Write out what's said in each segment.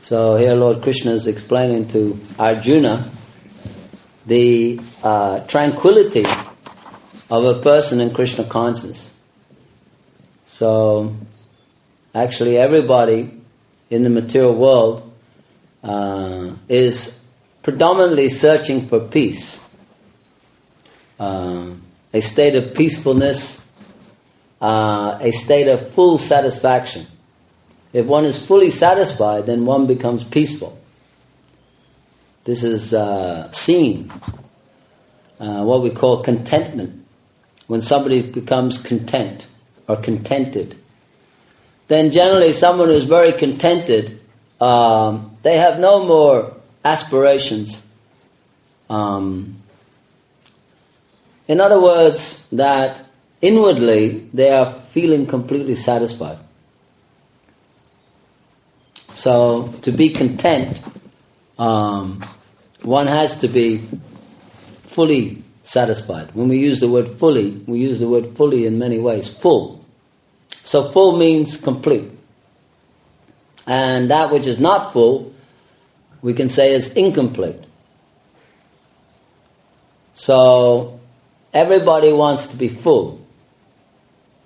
So here Lord Krishna is explaining to Arjuna the tranquility of a person in Krishna consciousness. So actually everybody in the material world is predominantly searching for peace, a state of peacefulness, a state of full satisfaction. If one is fully satisfied, then one becomes peaceful. This is seen, what we call contentment. When somebody becomes content or contented, then generally someone who's very contented, they have no more aspirations. In other words, that inwardly they are feeling completely satisfied. So to be content, one has to be fully satisfied. When we use the word fully, we use the word fully in many ways. Full. So full means complete. And that which is not full, we can say is incomplete. So everybody wants to be full.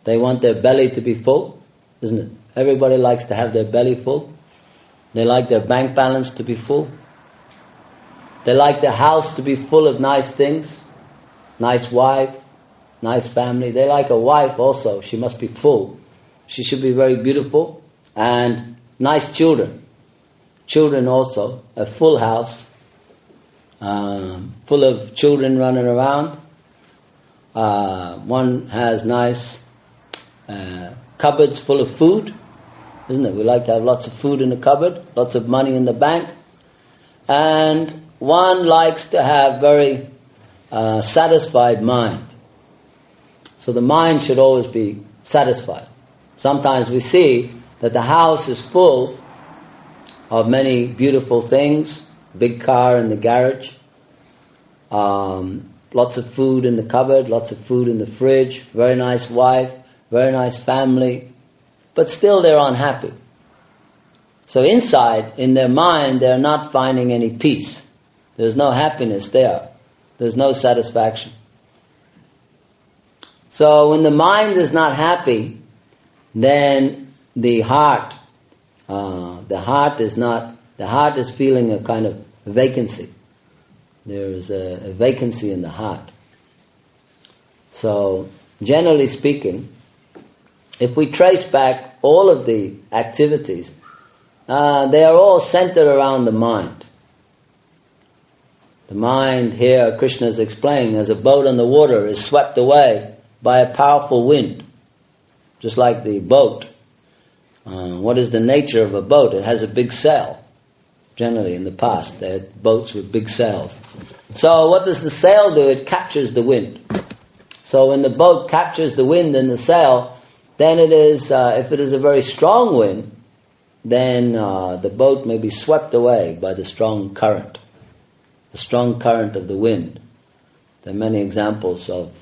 They want their belly to be full, isn't it? Everybody likes to have their belly full. They like their bank balance to be full. They like their house to be full of nice things. Nice wife, nice family. They like a wife also. She must be full. She should be very beautiful. And nice children. Children also. A full house. Full of children running around. One has nice cupboards full of food. Isn't it? We like to have lots of food in the cupboard. Lots of money in the bank. And one likes to have very satisfied mind. So the mind should always be satisfied. Sometimes we see that the house is full of many beautiful things, big car in the garage, lots of food in the cupboard, lots of food in the fridge, very nice wife, very nice family, but still they're unhappy. So inside, in their mind, they're not finding any peace. There's no happiness there. There's no satisfaction. So when the mind is not happy, then the heart is feeling a kind of vacancy. There is a vacancy in the heart. So generally speaking, if we trace back all of the activities, they are all centered around the mind. The mind here, Krishna is explaining, as a boat on the water is swept away by a powerful wind. Just like the boat. What is the nature of a boat? It has a big sail. Generally in the past they had boats with big sails. So what does the sail do? It captures the wind. So when the boat captures the wind in the sail, then it is, if it is a very strong wind, then the boat may be swept away by the strong current. The strong current of the wind. There are many examples of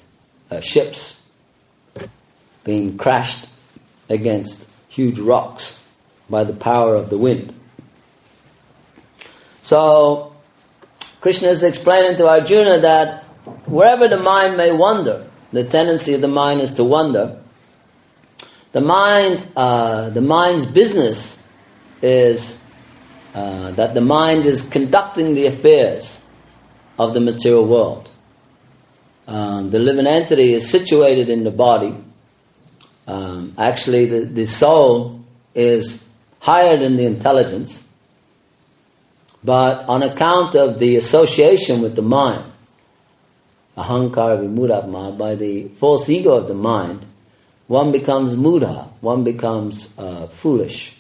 ships being crashed against huge rocks by the power of the wind. So Krishna is explaining to Arjuna that wherever the mind may wander, the tendency of the mind is to wander. The mind's business is that the mind is conducting the affairs of the material world. The living entity is situated in the body. Actually, the soul is higher than the intelligence, but on account of the association with the mind, ahankara vimuratma, by the false ego of the mind, one becomes mudha, one becomes foolish.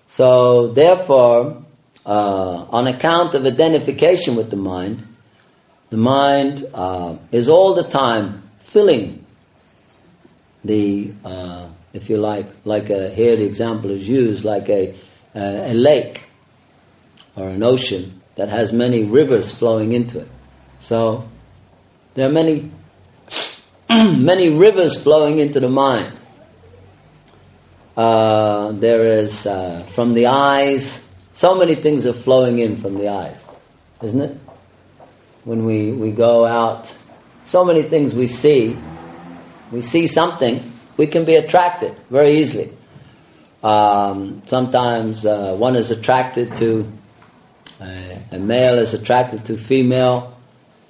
So therefore, on account of identification with the mind is all the time filling the, if you like here the example is used, like a lake or an ocean that has many rivers flowing into it. So there are many many rivers flowing into the mind. There is from the eyes. So many things are flowing in from the eyes, isn't it? When we go out, so many things we see. We see something, we can be attracted very easily. Sometimes one is attracted to, a male is attracted to female,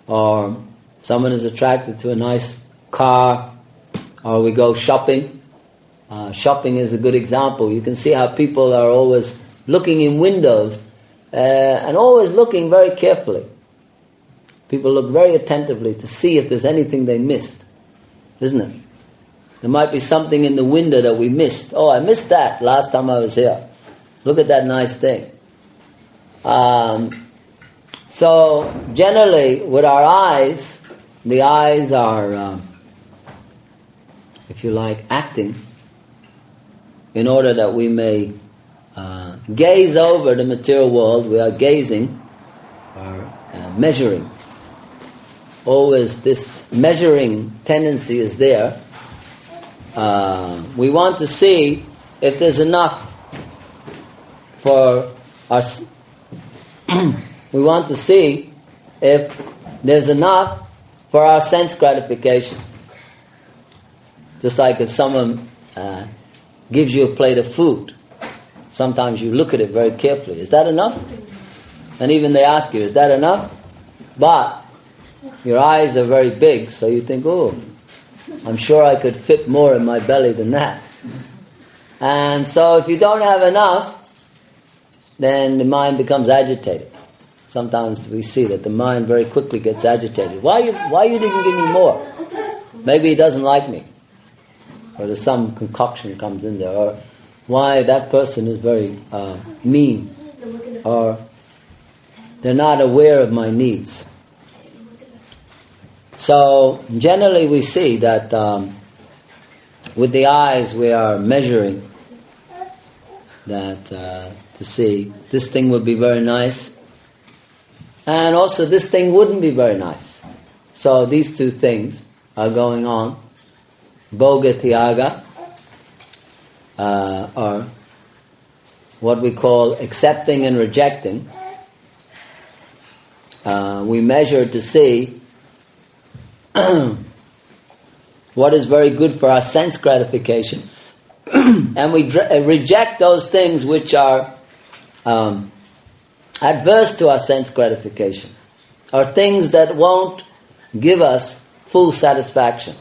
or someone is attracted to a nice car, or we go shopping. Shopping is a good example. You can see how people are always looking in windows and always looking very carefully. People look very attentively to see if there's anything they missed, isn't it? There might be something in the window that we missed. Oh, I missed that last time I was here. Look at that nice thing. So generally with our eyes, the eyes are, if you like, acting in order that we may gaze over the material world. We are gazing or measuring. Always this measuring tendency is there. We want to see if there's enough for us. We want to see if there's enough for our sense gratification. Just like if someone gives you a plate of food, sometimes you look at it very carefully. Is that enough? And even they ask you, is that enough? But your eyes are very big, so you think, oh, I'm sure I could fit more in my belly than that. And so if you don't have enough, then the mind becomes agitated. Sometimes we see that the mind very quickly gets agitated. Why you didn't give me more? Maybe he doesn't like me. Or there's some concoction comes in there. Or why that person is very mean. Or they're not aware of my needs. So generally we see that with the eyes we are measuring that to see this thing would be very nice, and also this thing wouldn't be very nice. So these two things are going on. Bhoga Tyaga, or what we call accepting and rejecting. We measure to see what is very good for our sense gratification, and we reject those things which are adverse to our sense gratification, or things that won't give us full satisfaction.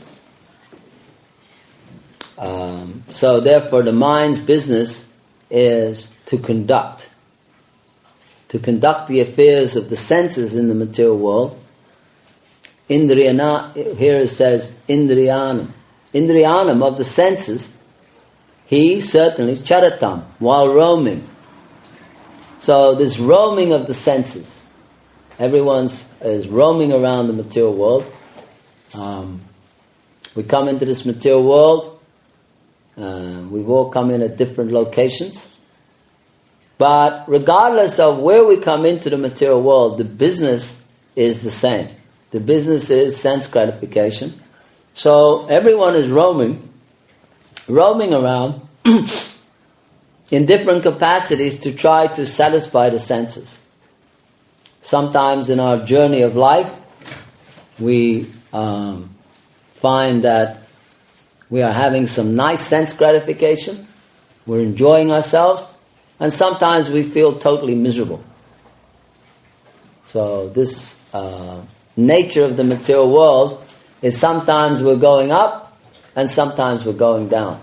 So therefore the mind's business is to conduct the affairs of the senses in the material world. Indriyana, here it says Indriyanam. Indriyanam, of the senses, he certainly charatam, while roaming. So this roaming of the senses, everyone is roaming around the material world. We come into this material world, we've all come in at different locations. But regardless of where we come into the material world, the business is the same. The business is sense gratification. So everyone is roaming around in different capacities to try to satisfy the senses. Sometimes in our journey of life, we find that we are having some nice sense gratification, we're enjoying ourselves, and sometimes we feel totally miserable. So this nature of the material world is sometimes we're going up and sometimes we're going down.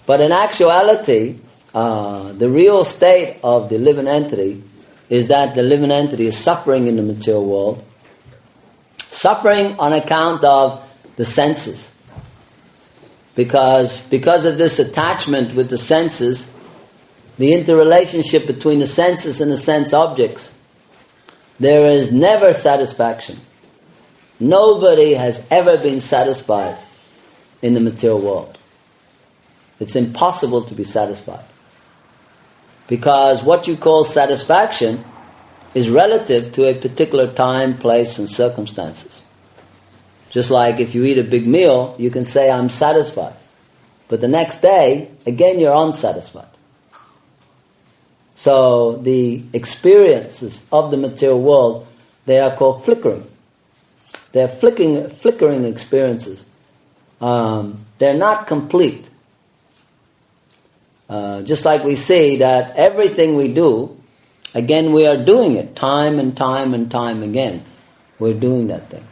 But in actuality, the real state of the living entity is that the living entity is suffering in the material world, suffering on account of the senses. Because of this attachment with the senses, the interrelationship between the senses and the sense objects, there is never satisfaction. Nobody has ever been satisfied in the material world. It's impossible to be satisfied. Because what you call satisfaction is relative to a particular time, place, and circumstances. Just like if you eat a big meal, you can say, I'm satisfied. But the next day, again you're unsatisfied. So the experiences of the material world, they are called flickering. They're flickering experiences. They're not complete. Just like we see that everything we do, again we are doing it time and time and time again. We're doing that thing.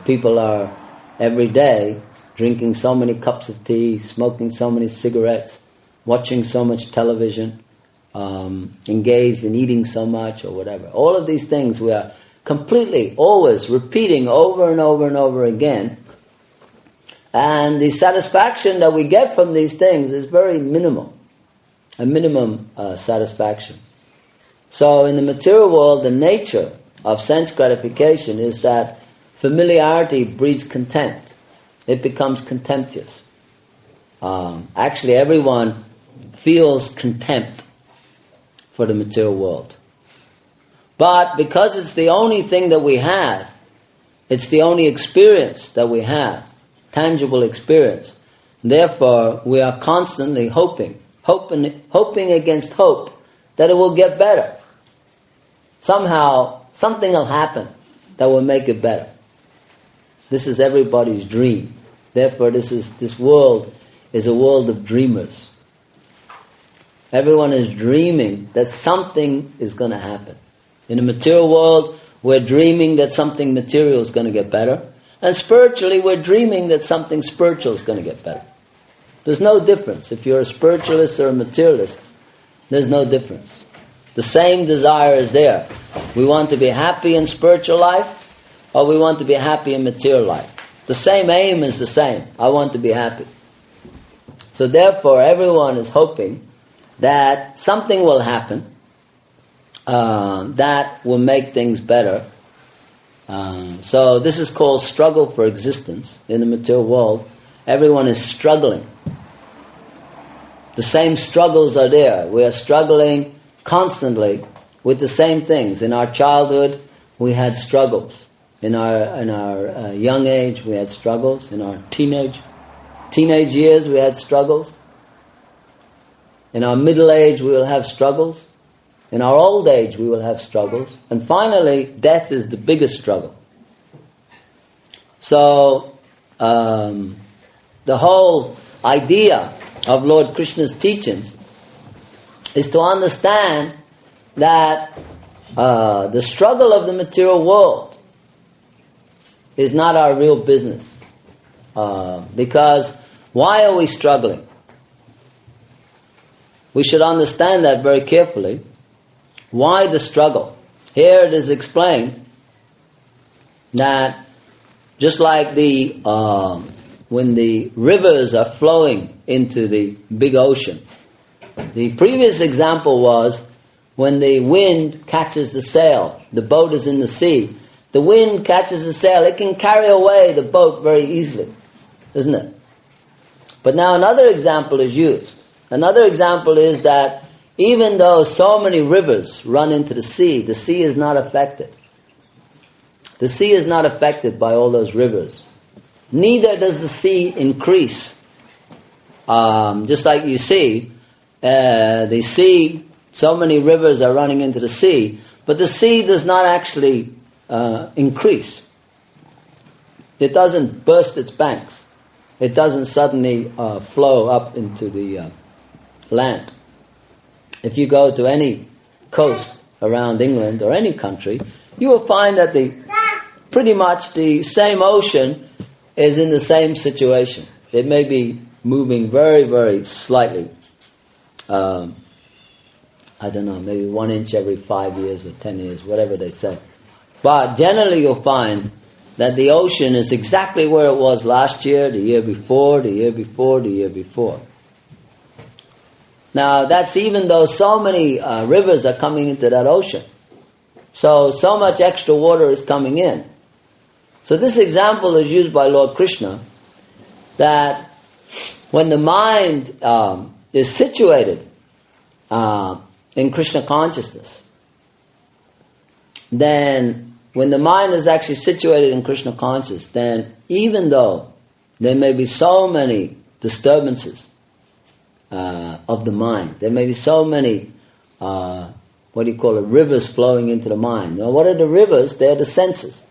People are every day drinking so many cups of tea, smoking so many cigarettes, watching so much television, engaged in eating so much or whatever. All of these things we are completely, always repeating over and over and over again. And the satisfaction that we get from these things is very minimal, a minimum satisfaction. So in the material world, the nature of sense gratification is that familiarity breeds contempt. It becomes contemptuous. Actually, everyone feels contempt for the material world. But because it's the only thing that we have, it's the only experience that we have, tangible experience, therefore we are constantly hoping against hope that it will get better. Somehow, something will happen that will make it better. This is everybody's dream. Therefore, this world is a world of dreamers. Everyone is dreaming that something is going to happen. In the material world, we're dreaming that something material is going to get better. And spiritually, we're dreaming that something spiritual is going to get better. There's no difference. If you're a spiritualist or a materialist, there's no difference. The same desire is there. We want to be happy in spiritual life, or we want to be happy in material life. The same aim is the same. I want to be happy. So therefore, everyone is hoping that something will happen that will make things better. So this is called struggle for existence in the material world. Everyone is struggling. The same struggles are there. We are struggling constantly with the same things. In our childhood, we had struggles. In our young age, we had struggles. In our teenage years, we had struggles. In our middle age, we will have struggles. In our old age, we will have struggles. And finally, death is the biggest struggle. So, the whole idea of Lord Krishna's teachings is to understand that the struggle of the material world is not our real business. Because why are we struggling? We should understand that very carefully. Why the struggle? Here it is explained that just like when the rivers are flowing into the big ocean, the previous example was when the wind catches the sail, the boat is in the sea, the wind catches the sail, it can carry away the boat very easily, isn't it? But now another example is used. Another example is that even though so many rivers run into the sea is not affected. The sea is not affected by all those rivers. Neither does the sea increase. Just like you see, the sea, so many rivers are running into the sea, but the sea does not actually increase. It doesn't burst its banks. It doesn't suddenly flow up into the land. If you go to any coast around England or any country, you will find that pretty much the same ocean is in the same situation. It may be moving very, very slightly. I don't know, maybe 1 inch every 5 years or 10 years, whatever they say. But generally you'll find that the ocean is exactly where it was last year, the year before, the year before, the year before. Now that's even though so many rivers are coming into that ocean. So much extra water is coming in. So this example is used by Lord Krishna that when the mind is situated in Krishna consciousness, then when the mind is actually situated in Krishna consciousness, then even though there may be so many disturbances of the mind. There may be so many, rivers flowing into the mind. Now, what are the rivers? They're the senses.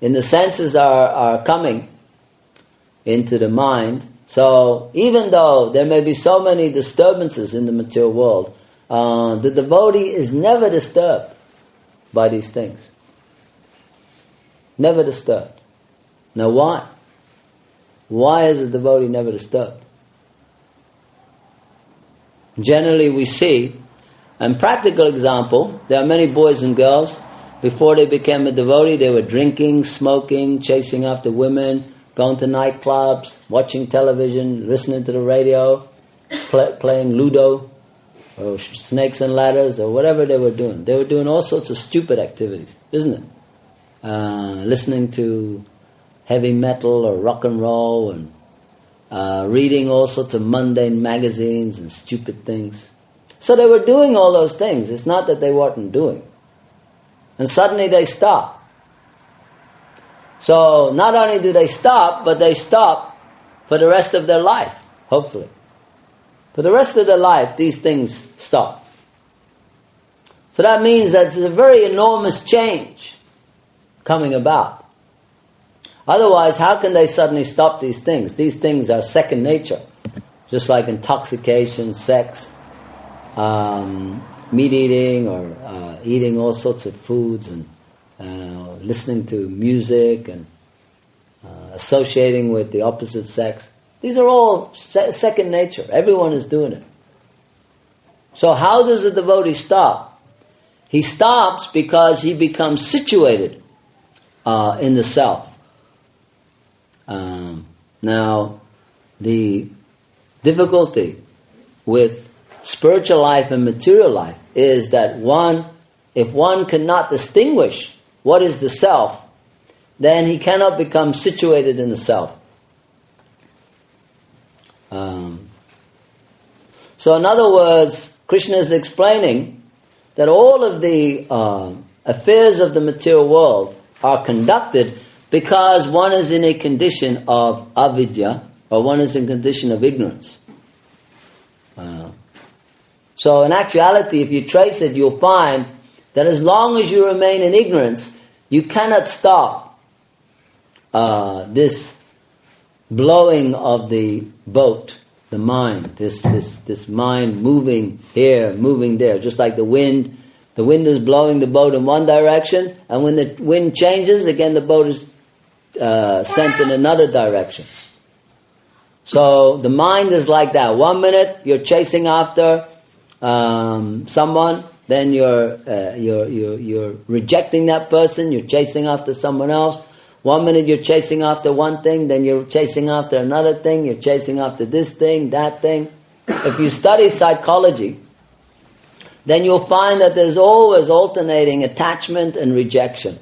And the senses are coming into the mind. So even though there may be so many disturbances in the material world, the devotee is never disturbed by these things. Never disturbed. Now why? Why is the devotee never disturbed? Generally we see, and practical example, there are many boys and girls, before they became a devotee, they were drinking, smoking, chasing after women, going to nightclubs, watching television, listening to the radio, playing Ludo, or snakes and ladders, or whatever they were doing. They were doing all sorts of stupid activities, isn't it? Listening to heavy metal or rock and roll, and reading all sorts of mundane magazines and stupid things. So they were doing all those things. It's not that they weren't doing. And suddenly they stop. So not only do they stop, but they stop for the rest of their life, hopefully. For the rest of their life, these things stop. So that means that there's a very enormous change coming about. Otherwise, how can they suddenly stop these things? These things are second nature. Just like intoxication, sex, meat eating, or eating all sorts of foods, and listening to music, and associating with the opposite sex. These are all second nature. Everyone is doing it. So how does the devotee stop? He stops because he becomes situated in the self. Now, the difficulty with spiritual life and material life is that if one cannot distinguish what is the self, then he cannot become situated in the self. So in other words, Krishna is explaining that all of the affairs of the material world are conducted because one is in a condition of avidya, or one is in a condition of ignorance. So in actuality, if you trace it, you'll find that as long as you remain in ignorance, you cannot stop this blowing of the boat, the mind, this mind moving here, moving there, just like the wind. The wind is blowing the boat in one direction, and when the wind changes, again the boat is sent in another direction. So the mind is like that. 1 minute you're chasing after someone, then you're rejecting that person, you're chasing after someone else. 1 minute you're chasing after one thing, then you're chasing after another thing, you're chasing after this thing, that thing. If you study psychology, then you'll find that there's always alternating attachment and rejection.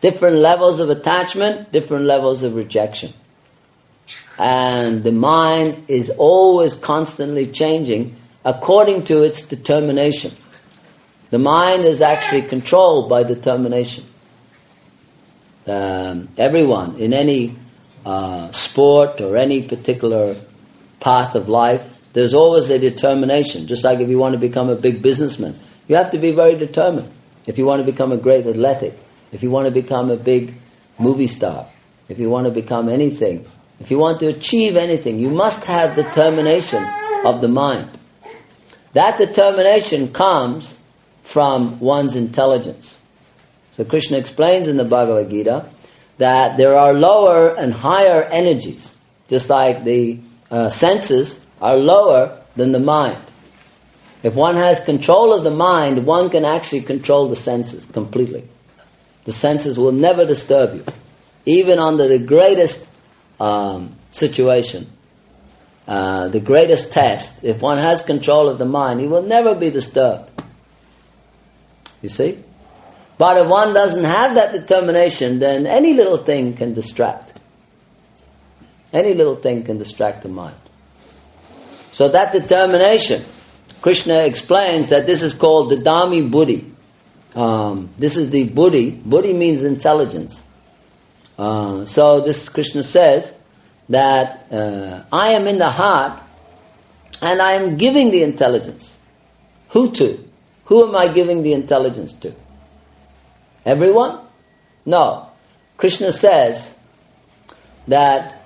Different levels of attachment, different levels of rejection. And the mind is always constantly changing according to its determination. The mind is actually controlled by determination. Everyone in any sport or any particular path of life, there's always a determination. Just like if you want to become a big businessman, you have to be very determined. If you want to become a great athletic, if you want to become a big movie star, if you want to become anything, if you want to achieve anything, you must have determination of the mind. That determination comes from one's intelligence. So Krishna explains in the Bhagavad Gita that there are lower and higher energies, just like the senses are lower than the mind. If one has control of the mind, one can actually control the senses completely. The senses will never disturb you. Even under the greatest situation, the greatest test, if one has control of the mind, he will never be disturbed. You see? But if one doesn't have that determination, then any little thing can distract. Any little thing can distract the mind. So that determination, Krishna explains that this is called the Dami Buddhi. This is the Buddhi. Buddhi means intelligence. So this Krishna says that I am in the heart and I am giving the intelligence. Who to? Who am I giving the intelligence to? Everyone? No. Krishna says that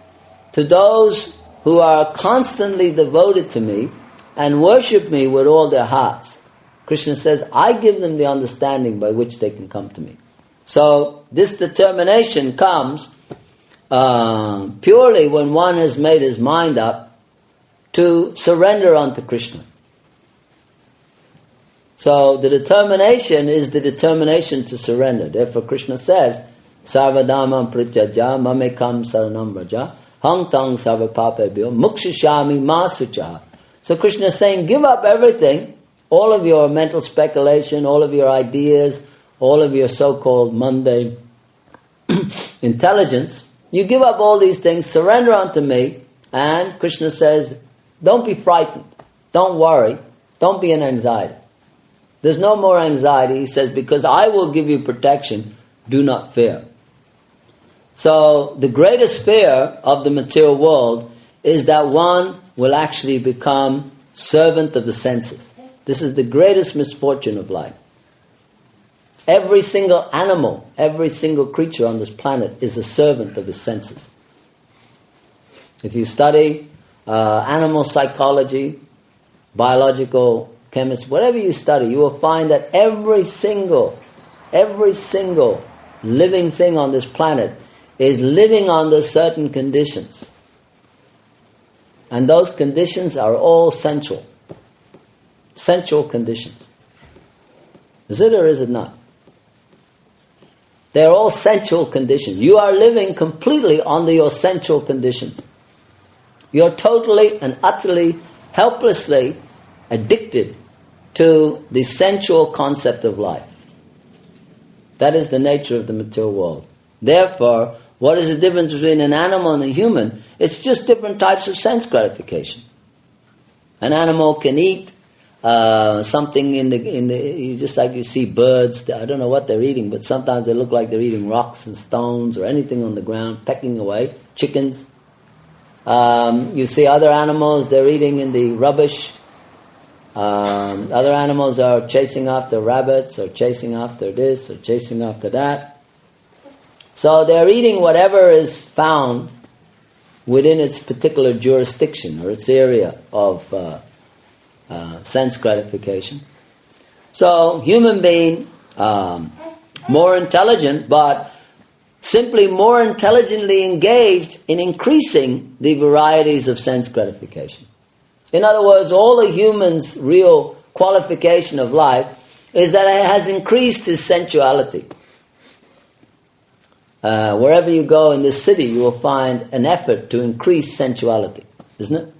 to those who are constantly devoted to me and worship me with all their hearts, Krishna says, I give them the understanding by which they can come to me. So this determination comes purely when one has made his mind up to surrender unto Krishna. So the determination is the determination to surrender. Therefore Krishna says, Sarvadhamam prityaja mamekam saranam vraja hang tang sarvapapebhyo mukshishami masucha. So Krishna is saying, give up everything, all of your mental speculation, all of your ideas, all of your so-called mundane intelligence. You give up all these things, surrender unto me, and Krishna says, don't be frightened, don't worry, don't be in anxiety. There's no more anxiety, he says, because I will give you protection, do not fear. So the greatest fear of the material world is that one will actually become servant of the senses. This is the greatest misfortune of life. Every single animal, every single creature on this planet is a servant of his senses. If you study animal psychology, biological chemistry, whatever you study, you will find that every single living thing on this planet is living under certain conditions. And those conditions are all sensual. Sensual conditions. Is it or is it not? They're all sensual conditions. You are living completely under your sensual conditions. You're totally and utterly, helplessly addicted to the sensual concept of life. That is the nature of the material world. Therefore, what is the difference between an animal and a human? It's just different types of sense gratification. An animal can eat something in the just like you see birds. I don't know what they're eating, but sometimes they look like they're eating rocks and stones or anything on the ground, pecking away. Chickens. You see other animals, they're eating in the rubbish. Other animals are chasing after rabbits or chasing after this or chasing after that. So they're eating whatever is found within its particular jurisdiction or its area of sense gratification. So human being, more intelligent, but simply more intelligently engaged in increasing the varieties of sense gratification. In other words, all a human's real qualification of life is that it has increased his sensuality. Wherever you go in this city, you will find an effort to increase sensuality, isn't it?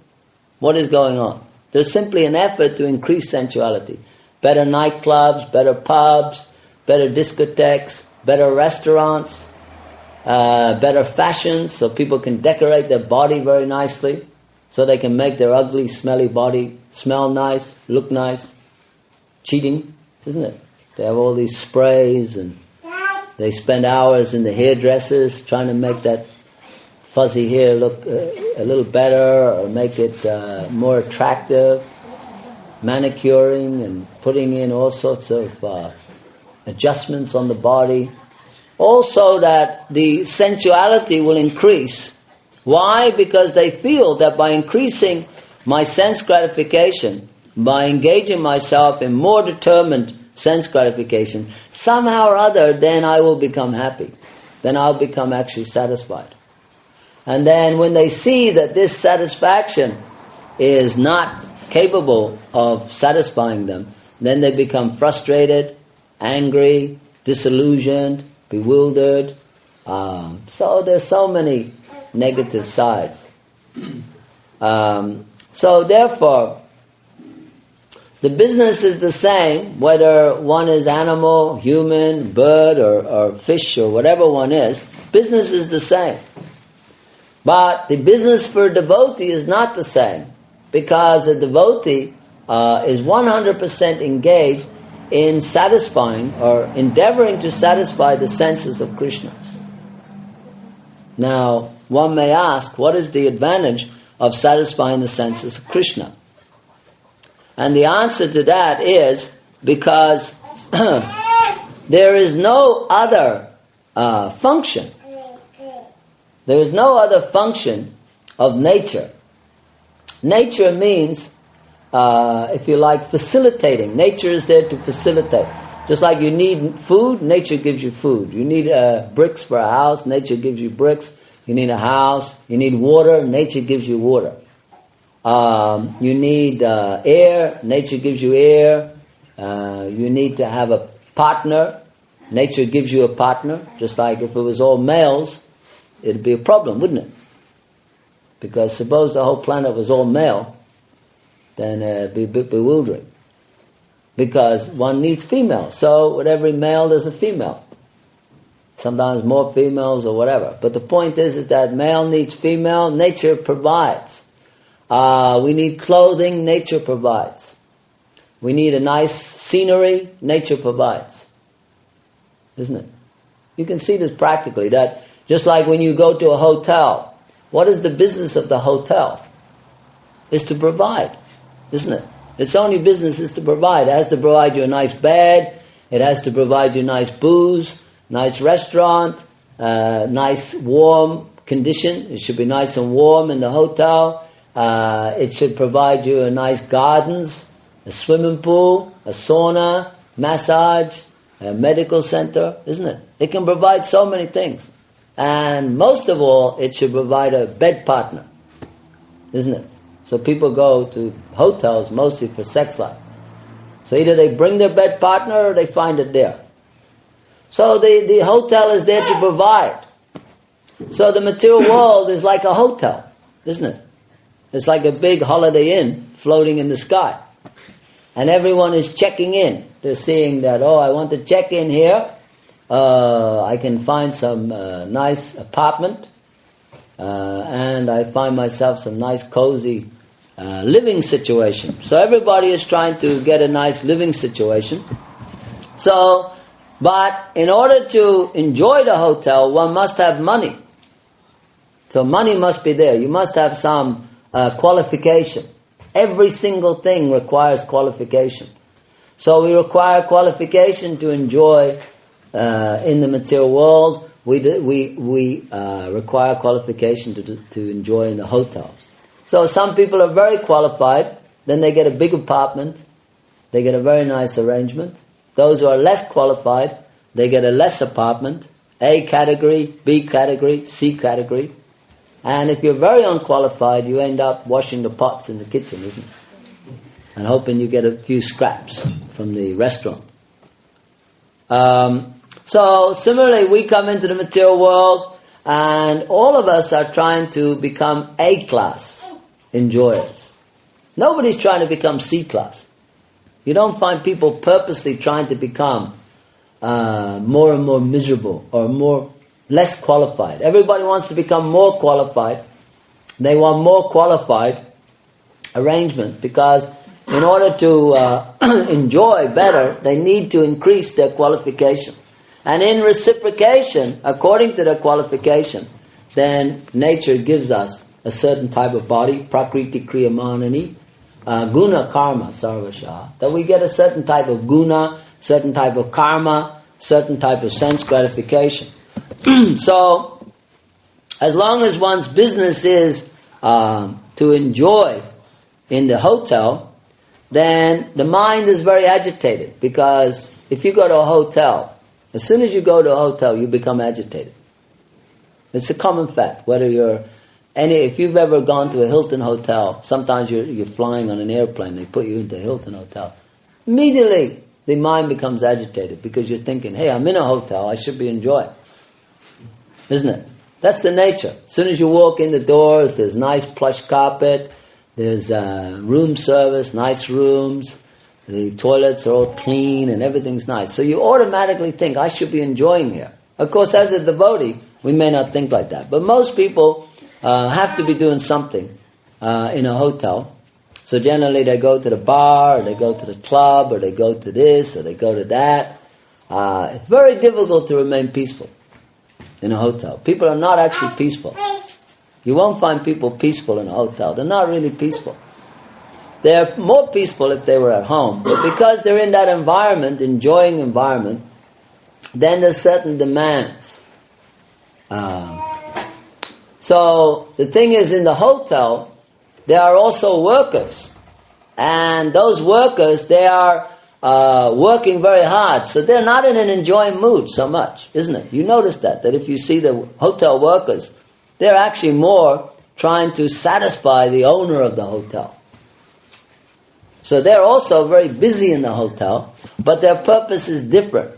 What is going on? There's simply an effort to increase sensuality. Better nightclubs, better pubs, better discotheques, better restaurants, better fashions, so people can decorate their body very nicely, so they can make their ugly, smelly body smell nice, look nice. Cheating, isn't it? They have all these sprays and they spend hours in the hairdressers trying to make that fuzzy hair look a little better or make it more attractive, manicuring and putting in all sorts of adjustments on the body, all so that the sensuality will increase. Why? Because they feel that by increasing my sense gratification, by engaging myself in more determined sense gratification, somehow or other, then I will become happy. Then I'll become actually satisfied. And then when they see that this satisfaction is not capable of satisfying them, then they become frustrated, angry, disillusioned, bewildered. So there's so many negative sides. So therefore, the business is the same, whether one is animal, human, bird, or fish, or whatever one is. Business is the same. But the business for a devotee is not the same, because a devotee is 100% engaged in satisfying or endeavoring to satisfy the senses of Krishna. Now, one may ask, what is the advantage of satisfying the senses of Krishna? And the answer to that is because there is no other function. There is no other function of nature. Nature means, if you like, facilitating. Nature is there to facilitate. Just like you need food, nature gives you food. You need bricks for a house, nature gives you bricks. You need a house. You need water, nature gives you water. You need air, nature gives you air. You need to have a partner, nature gives you a partner. Just like if it was all males, it'd be a problem, wouldn't it? Because suppose the whole planet was all male, then it'd be a bit bewildering. Because one needs female. So with every male there's a female. Sometimes more females or whatever. But the point is that male needs female, nature provides. We need clothing, nature provides. We need a nice scenery, nature provides. Isn't it? You can see this practically, that just like when you go to a hotel, what is the business of the hotel? It's to provide, isn't it? Its only business is to provide. It has to provide you a nice bed, it has to provide you nice booze, nice restaurant, nice warm condition. It should be nice and warm in the hotel. It should provide you a nice gardens, a swimming pool, a sauna, massage, a medical center, isn't it? It can provide so many things. And most of all, it should provide a bed partner, isn't it? So people go to hotels mostly for sex life. So either they bring their bed partner or they find it there. So the hotel is there to provide. So the material world is like a hotel, isn't it? It's like a big Holiday Inn floating in the sky. And everyone is checking in. They're seeing that, I want to check in here. I can find some nice apartment. And I find myself some nice cozy living situation. So everybody is trying to get a nice living situation. So, but in order to enjoy the hotel, one must have money. So money must be there. You must have some qualification. Every single thing requires qualification. So we require qualification to enjoy in the material world. We require qualification to enjoy in the hotels. So some people are very qualified, then they get a big apartment, they get a very nice arrangement. Those who are less qualified, they get a less apartment, A category, B category, C category. And if you're very unqualified, you end up washing the pots in the kitchen, isn't it? And hoping you get a few scraps from the restaurant. So similarly, we come into the material world and all of us are trying to become A-class enjoyers. Nobody's trying to become C-class. You don't find people purposely trying to become more and more miserable or less qualified. Everybody wants to become more qualified. They want more qualified arrangement because in order to enjoy better, they need to increase their qualification. And in reciprocation, according to their qualification, then nature gives us a certain type of body, prakriti kriyamanani, guna karma sarvasha, that we get a certain type of guna, certain type of karma, certain type of sense gratification. So, as long as one's business is to enjoy in the hotel, then the mind is very agitated, because if you go to a hotel, as soon as you go to a hotel, you become agitated. It's a common fact. If you've ever gone to a Hilton hotel, sometimes you're flying on an airplane, they put you into a Hilton hotel. Immediately, the mind becomes agitated because you're thinking, hey, I'm in a hotel, I should be enjoying. Isn't it? That's the nature. As soon as you walk in the doors, there's nice plush carpet, there's room service, nice rooms, the toilets are all clean and everything's nice. So you automatically think, I should be enjoying here. Of course, as a devotee, we may not think like that. But most people have to be doing something in a hotel. So generally they go to the bar, or they go to the club, or they go to this, or they go to that. It's very difficult to remain peaceful in a hotel. People are not actually peaceful. You won't find people peaceful in a hotel. They're not really peaceful. They're more peaceful if they were at home. But because they're in that environment, enjoying environment, then there's certain demands. So the thing is, in the hotel, there are also workers. And those workers, they are working very hard. So they're not in an enjoying mood so much, isn't it? You notice that if you see the hotel workers, they're actually more trying to satisfy the owner of the hotel. So they're also very busy in the hotel, but their purpose is different.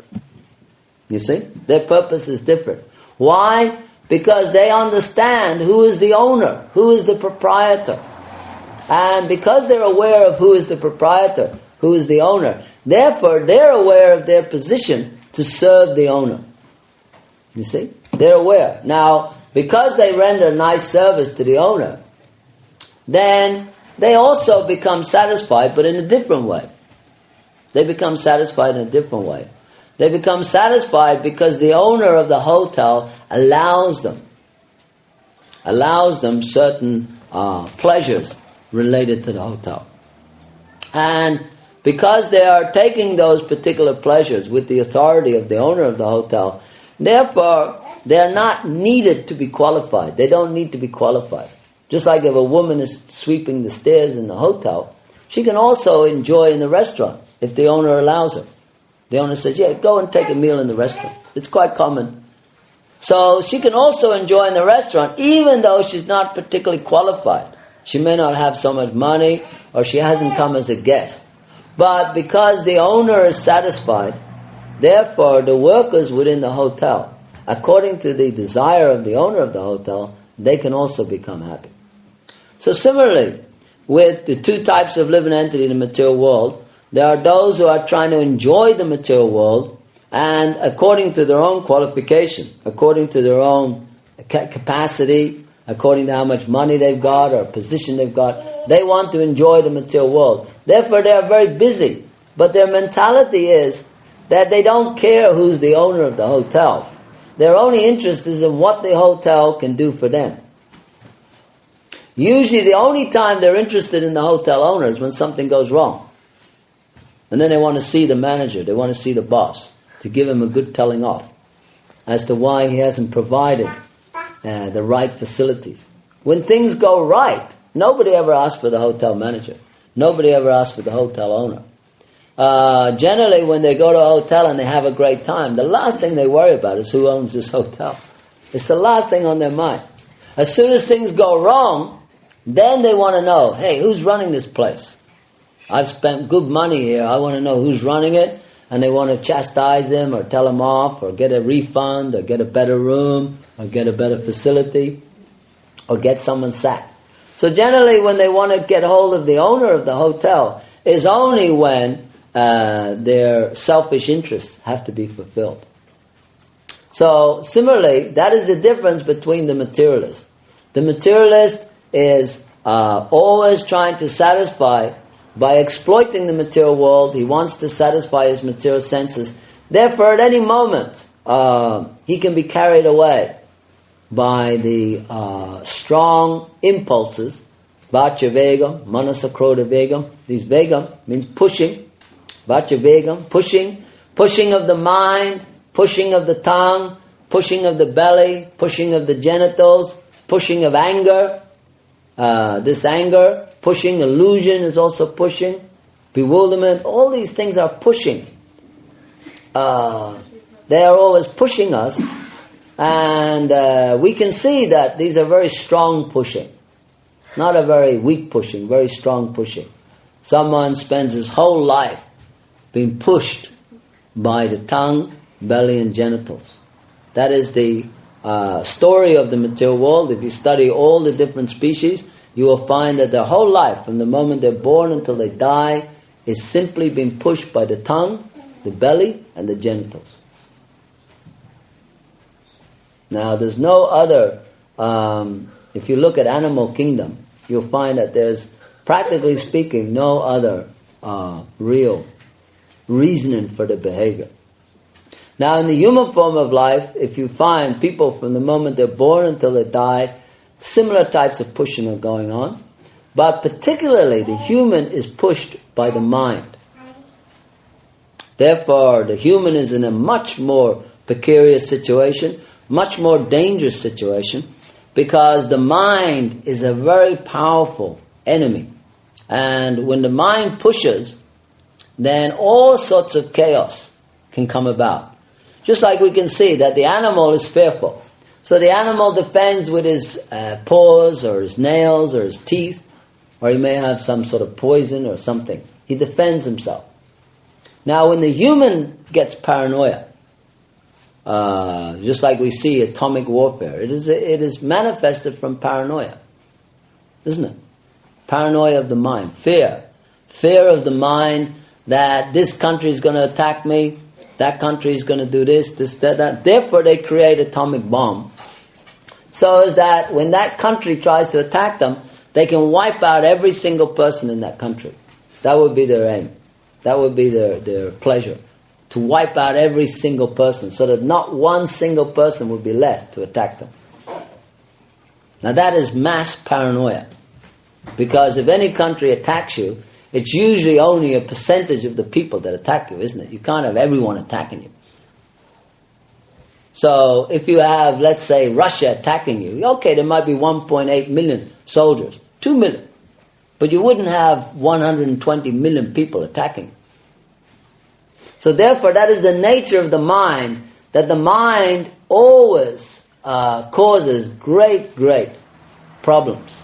You see? Their purpose is different. Why? Because they understand who is the owner, who is the proprietor. And because they're aware of who is the proprietor, who is the owner, therefore they're aware of their position to serve the owner. You see? They're aware. Now, because they render nice service to the owner, then they also become satisfied, but in a different way. They become satisfied in a different way. They become satisfied because the owner of the hotel allows them certain pleasures related to the hotel. And because they are taking those particular pleasures with the authority of the owner of the hotel, therefore they are not needed to be qualified. They don't need to be qualified. Just like if a woman is sweeping the stairs in the hotel, she can also enjoy in the restaurant if the owner allows her. The owner says, yeah, go and take a meal in the restaurant. It's quite common. So she can also enjoy in the restaurant even though she's not particularly qualified. She may not have so much money or she hasn't come as a guest. But because the owner is satisfied, therefore the workers within the hotel, according to the desire of the owner of the hotel, they can also become happy. So similarly, with the two types of living entity in the material world, there are those who are trying to enjoy the material world, and according to their own qualification, according to their own capacity, according to how much money they've got or position they've got, they want to enjoy the material world. Therefore they are very busy, but their mentality is that they don't care who's the owner of the hotel. Their only interest is in what the hotel can do for them. Usually the only time they're interested in the hotel owner is when something goes wrong. And then they want to see the manager, they want to see the boss, to give him a good telling off as to why he hasn't provided the right facilities. When things go right, nobody ever asks for the hotel manager. Nobody ever asks for the hotel owner. Generally, when they go to a hotel and they have a great time, the last thing they worry about is who owns this hotel. It's the last thing on their mind. As soon as things go wrong, then they want to know, hey, who's running this place? I've spent good money here. I want to know who's running it. And they want to chastise them or tell them off or get a refund or get a better room or get a better facility or get someone sacked. So generally when they want to get hold of the owner of the hotel is only when their selfish interests have to be fulfilled. So similarly, that is the difference between the materialist. The materialist is always trying to satisfy by exploiting the material world. He wants to satisfy his material senses. Therefore, at any moment, he can be carried away by the strong impulses. Vacha vegam, manasa krodha vegam. These vegam means pushing. Vacha vegam, pushing of the mind, pushing of the tongue, pushing of the belly, pushing of the genitals, pushing of anger. This anger, pushing, illusion is also pushing, bewilderment, all these things are pushing. They are always pushing us, and we can see that these are very strong pushing. Not a very weak pushing, very strong pushing. Someone spends his whole life being pushed by the tongue, belly and genitals. That is the story of the material world. If you study all the different species, you will find that their whole life, from the moment they're born until they die, is simply being pushed by the tongue, the belly, and the genitals. Now, there's no other, if you look at animal kingdom, you'll find that there's, practically speaking, no other real reasoning for the behavior. Now, in the human form of life, if you find people from the moment they're born until they die, Similar types of pushing are going on. But particularly the human is pushed by the mind. Therefore, the human is in a much more precarious situation, much more dangerous situation, because the mind is a very powerful enemy. And when the mind pushes, then all sorts of chaos can come about. Just like we can see that the animal is fearful. So the animal defends with his paws or his nails or his teeth, or he may have some sort of poison or something. He defends himself. Now when the human gets paranoia, just like we see atomic warfare, it is manifested from paranoia, isn't it? Paranoia of the mind, fear of the mind that this country is going to attack me, that country is going to do this, that. Therefore they create atomic bomb, so as that when that country tries to attack them, they can wipe out every single person in that country. That would be their aim. That would be their pleasure. To wipe out every single person, so that not one single person would be left to attack them. Now that is mass paranoia. Because if any country attacks you, it's usually only a percentage of the people that attack you, isn't it? You can't have everyone attacking you. So if you have, let's say, Russia attacking you, okay, there might be 1.8 million soldiers, 2 million. But you wouldn't have 120 million people attacking you. So therefore, that is the nature of the mind, that the mind always causes great, great problems.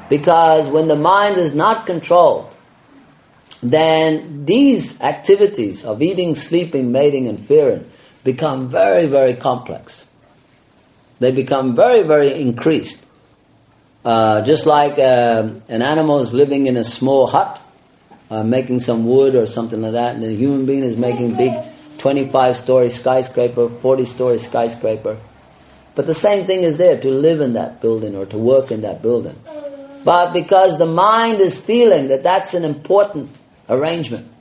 Because when the mind is not controlled, then these activities of eating, sleeping, mating and fearing become very, very complex. They become very, very increased. Just like an animal is living in a small hut, making some wood or something like that, and the human being is making big 25-story skyscraper, 40-story skyscraper. But the same thing is there, to live in that building or to work in that building. But because the mind is feeling that that's an important arrangement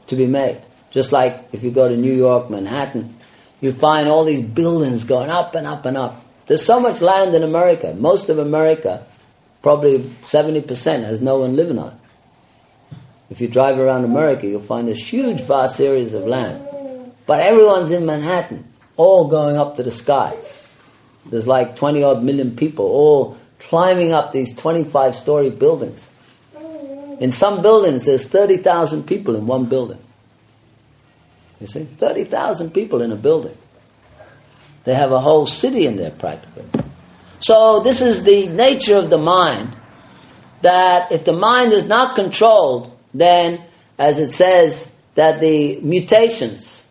to be made. Just like if you go to New York, Manhattan, you find all these buildings going up and up and up. There's so much land in America. Most of America, probably 70%, has no one living on it. If you drive around America, you'll find this huge, vast areas of land. But everyone's in Manhattan, all going up to the sky. There's like 20-odd million people all climbing up these 25-story buildings. In some buildings, there's 30,000 people in one building. You see? 30,000 people in a building. They have a whole city in there practically. So this is the nature of the mind, that if the mind is not controlled, then, as it says, that the mutations,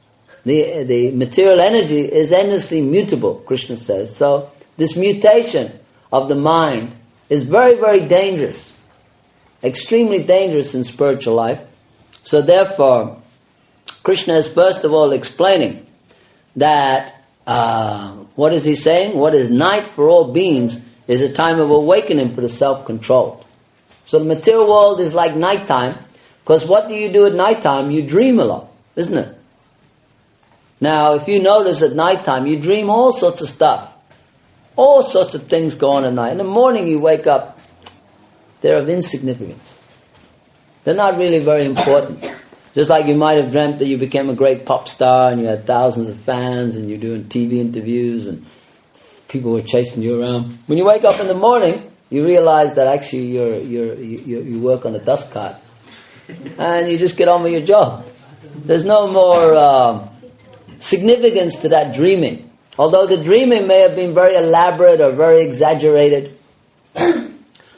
the material energy is endlessly mutable, Krishna says. So this mutation of the mind is very, very dangerous, extremely dangerous in spiritual life. So therefore, Krishna is first of all explaining that, what is he saying? What is night for all beings is a time of awakening for the self-controlled. So the material world is like nighttime, because what do you do at nighttime? You dream a lot, isn't it? Now, if you notice at nighttime, you dream all sorts of stuff. All sorts of things go on at night. In the morning you wake up, they're of insignificance. They're not really very important. Just like you might have dreamt that you became a great pop star and you had thousands of fans and you're doing TV interviews and people were chasing you around. When you wake up in the morning, you realize that actually you work on a dust cart and you just get on with your job. There's no more significance to that dreaming. Although the dreaming may have been very elaborate or very exaggerated.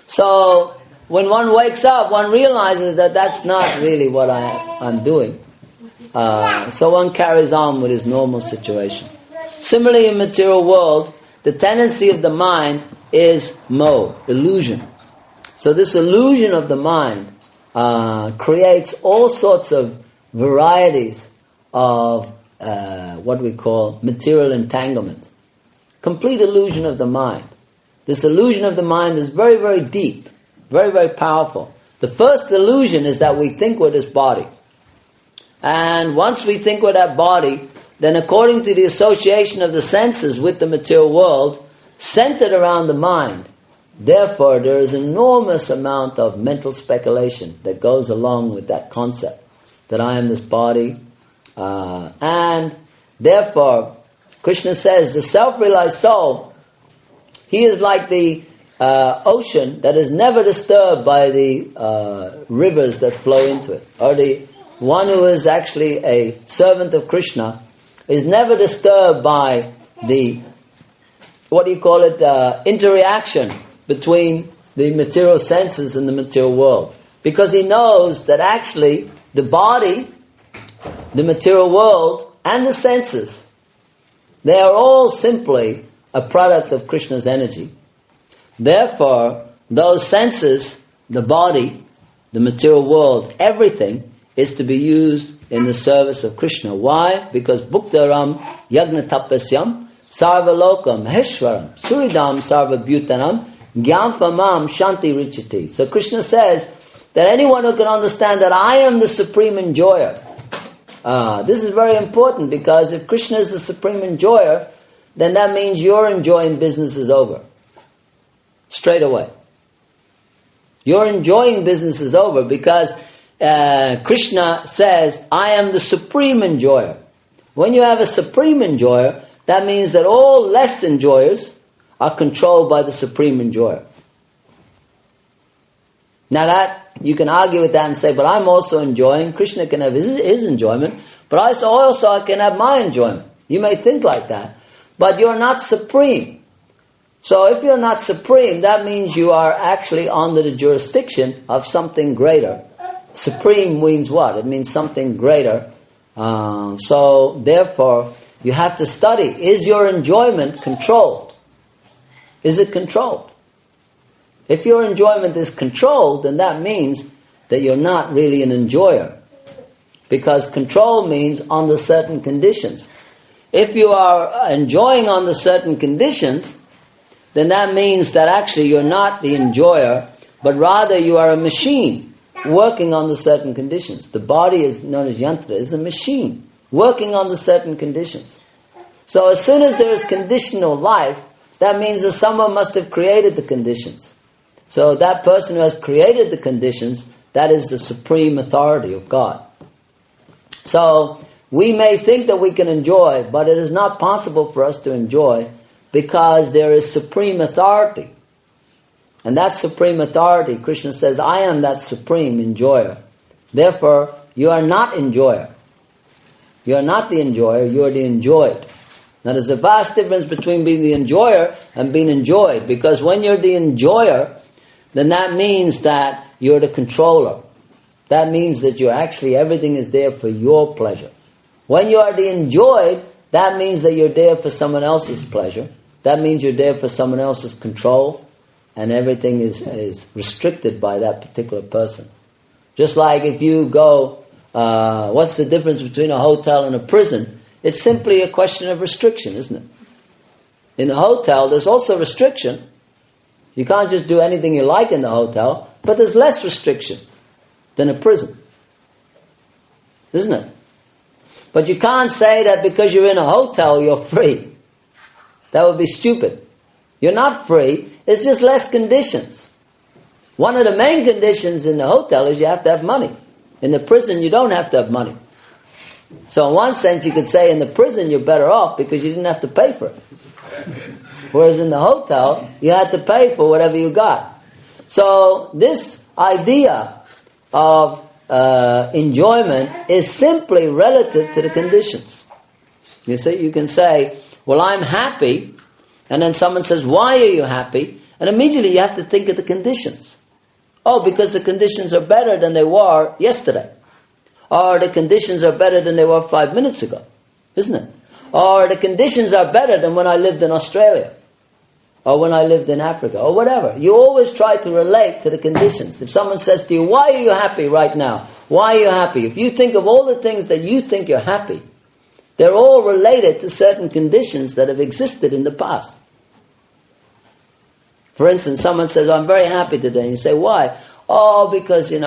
So when one wakes up, one realizes that that's not really what I'm doing. So one carries on with his normal situation. Similarly, in material world, the tendency of the mind is illusion. So this illusion of the mind creates all sorts of varieties of what we call material entanglement. Complete illusion of the mind. This illusion of the mind is very, very deep, very, very powerful. The first illusion is that we think with this body. And once we think with that body, then according to the association of the senses with the material world, centered around the mind. Therefore, there is an enormous amount of mental speculation that goes along with that concept, that I am this body. And therefore, Krishna says, the self-realized soul, he is like the ocean that is never disturbed by the rivers that flow into it. Or the one who is actually a servant of Krishna is never disturbed by the, interaction between the material senses and the material world. Because he knows that actually the body, the material world, and the senses, they are all simply a product of Krishna's energy. Therefore, those senses, the body, the material world, everything is to be used in the service of Krishna. Why? Because Bhuktaram Yagna Tapasyam Sarva Lokam Heshwaram Suridam Sarva Bhutanam Gyamfamam Shanti Richati. So Krishna says that anyone who can understand that I am the supreme enjoyer. This is very important, because if Krishna is the supreme enjoyer, then that means your enjoying business is over. Straight away. Your enjoying business is over, because Krishna says, I am the supreme enjoyer. When you have a supreme enjoyer, that means that all less enjoyers are controlled by the supreme enjoyer. Now that, you can argue with that and say, but I'm also enjoying. Krishna can have his enjoyment, but I also can have my enjoyment. You may think like that, but you're not supreme. So if you're not supreme, that means you are actually under the jurisdiction of something greater. Supreme means what? It means something greater. So therefore, you have to study. Is your enjoyment controlled? Is it controlled? If your enjoyment is controlled, then that means that you're not really an enjoyer. Because control means under certain conditions. If you are enjoying under certain conditions, then that means that actually you're not the enjoyer, but rather you are a machine working under certain conditions. The body is known as yantra, is a machine working under certain conditions. So as soon as there is conditional life, that means that someone must have created the conditions. So that person who has created the conditions, that is the supreme authority of God. So we may think that we can enjoy, but it is not possible for us to enjoy, because there is supreme authority. And that supreme authority, Krishna says, I am that supreme enjoyer. Therefore, you are not enjoyer. You are not the enjoyer, you are the enjoyed. Now there's a vast difference between being the enjoyer and being enjoyed, because when you're the enjoyer, then that means that you're the controller. That means that you're actually, everything is there for your pleasure. When you are the enjoyed, that means that you're there for someone else's pleasure. That means you're there for someone else's control, and everything is restricted by that particular person. Just like if you go, what's the difference between a hotel and a prison? It's simply a question of restriction, isn't it? In the hotel, there's also restriction. You can't just do anything you like in the hotel, but there's less restriction than a prison, isn't it? But you can't say that because you're in a hotel, you're free. That would be stupid. You're not free, it's just less conditions. One of the main conditions in the hotel is you have to have money. In the prison, you don't have to have money. So in one sense, you could say in the prison, you're better off because you didn't have to pay for it. Whereas in the hotel, you had to pay for whatever you got. So this idea of enjoyment is simply relative to the conditions. You see, you can say, well, I'm happy, and then someone says, why are you happy? And immediately you have to think of the conditions. Oh, because the conditions are better than they were yesterday. Or the conditions are better than they were 5 minutes ago, isn't it? Or the conditions are better than when I lived in Australia, or when I lived in Africa, or whatever. You always try to relate to the conditions. If someone says to you, why are you happy right now? Why are you happy? If you think of all the things that you think you're happy, they're all related to certain conditions that have existed in the past. For instance, someone says, I'm very happy today. And you say, why? Oh, because, I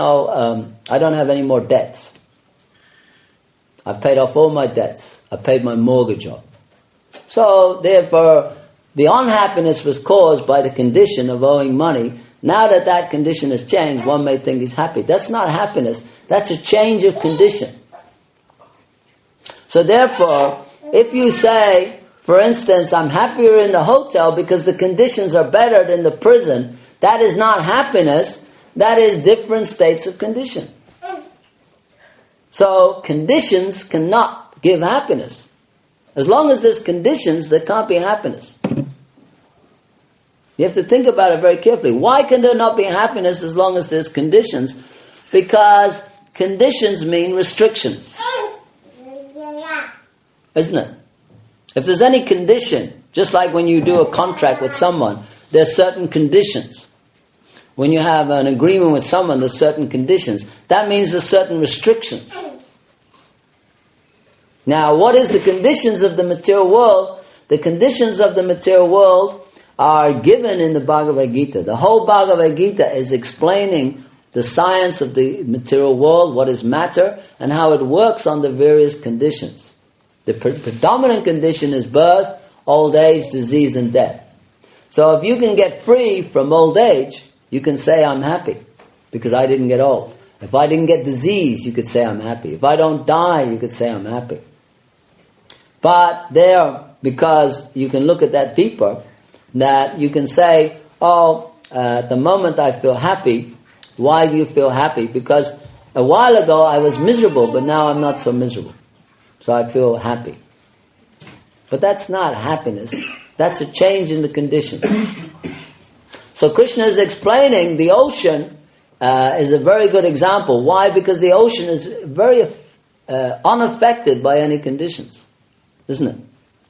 don't have any more debts. I paid off all my debts. I paid my mortgage off. So, therefore, The unhappiness was caused by the condition of owing money. Now that that condition has changed, one may think he's happy. That's not happiness. That's a change of condition. So therefore, if you say, for instance, I'm happier in the hotel because the conditions are better than the prison, that is not happiness. That is different states of condition. So conditions cannot give happiness. As long as there's conditions, there can't be happiness. You have to think about it very carefully. Why can there not be happiness as long as there's conditions? Because conditions mean restrictions. Isn't it? If there's any condition, just like when you do a contract with someone, there's certain conditions. When you have an agreement with someone, there's certain conditions. That means there's certain restrictions. Now, what is the conditions of the material world? The conditions of the material world are given in the Bhagavad Gita. The whole Bhagavad Gita is explaining the science of the material world, what is matter, and how it works on the various conditions. The predominant condition is birth, old age, disease, and death. So if you can get free from old age, you can say, I'm happy, because I didn't get old. If I didn't get disease, you could say, I'm happy. If I don't die, you could say, I'm happy. But there, because you can look at that deeper, that you can say, at the moment I feel happy. Why do you feel happy? Because a while ago I was miserable, but now I'm not so miserable. So I feel happy. But that's not happiness. That's a change in the conditions. So Krishna is explaining the ocean is a very good example. Why? Because the ocean is very unaffected by any conditions. Isn't it?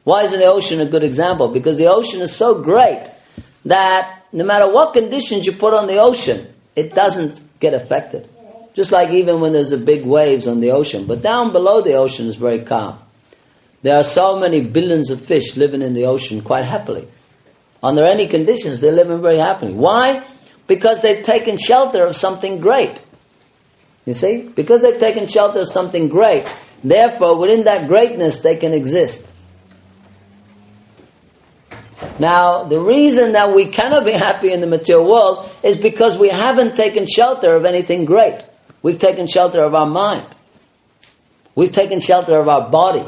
Why isn't the ocean a good example? Because the ocean is so great that no matter what conditions you put on the ocean, it doesn't get affected. Just like even when there's a big waves on the ocean. But down below the ocean is very calm. There are so many billions of fish living in the ocean quite happily. Under any conditions, they're living very happily. Why? Because they've taken shelter of something great. You see? Because they've taken shelter of something great, therefore within that greatness they can exist. Now, the reason that we cannot be happy in the material world is because we haven't taken shelter of anything great. We've taken shelter of our mind. We've taken shelter of our body.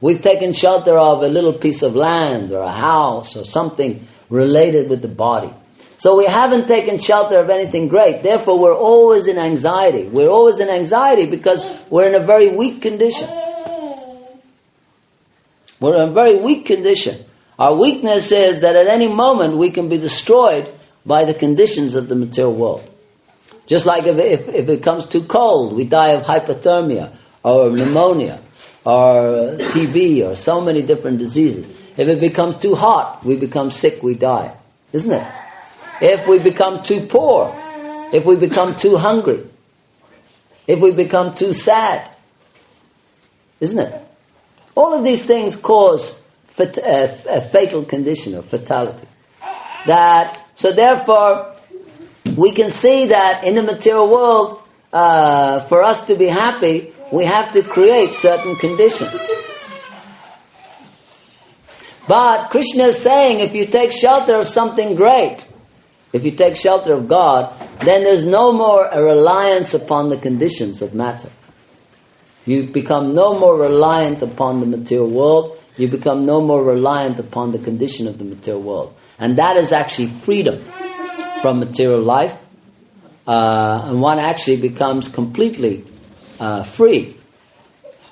We've taken shelter of a little piece of land or a house or something related with the body. So we haven't taken shelter of anything great. Therefore, we're always in anxiety. We're always in anxiety because we're in a very weak condition. We're in a very weak condition. Our weakness is that at any moment we can be destroyed by the conditions of the material world. Just like if it becomes too cold, we die of hypothermia or pneumonia or TB or so many different diseases. If it becomes too hot, we become sick, we die. Isn't it? If we become too poor, if we become too hungry, if we become too sad, isn't it? All of these things cause a fatal condition or fatality. So therefore, we can see that in the material world, for us to be happy, we have to create certain conditions. But Krishna is saying, if you take shelter of something great, if you take shelter of God, then there's no more a reliance upon the conditions of matter. You become no more reliant upon the material world. You become no more reliant upon the condition of the material world. And that is actually freedom from material life. And one actually becomes completely free.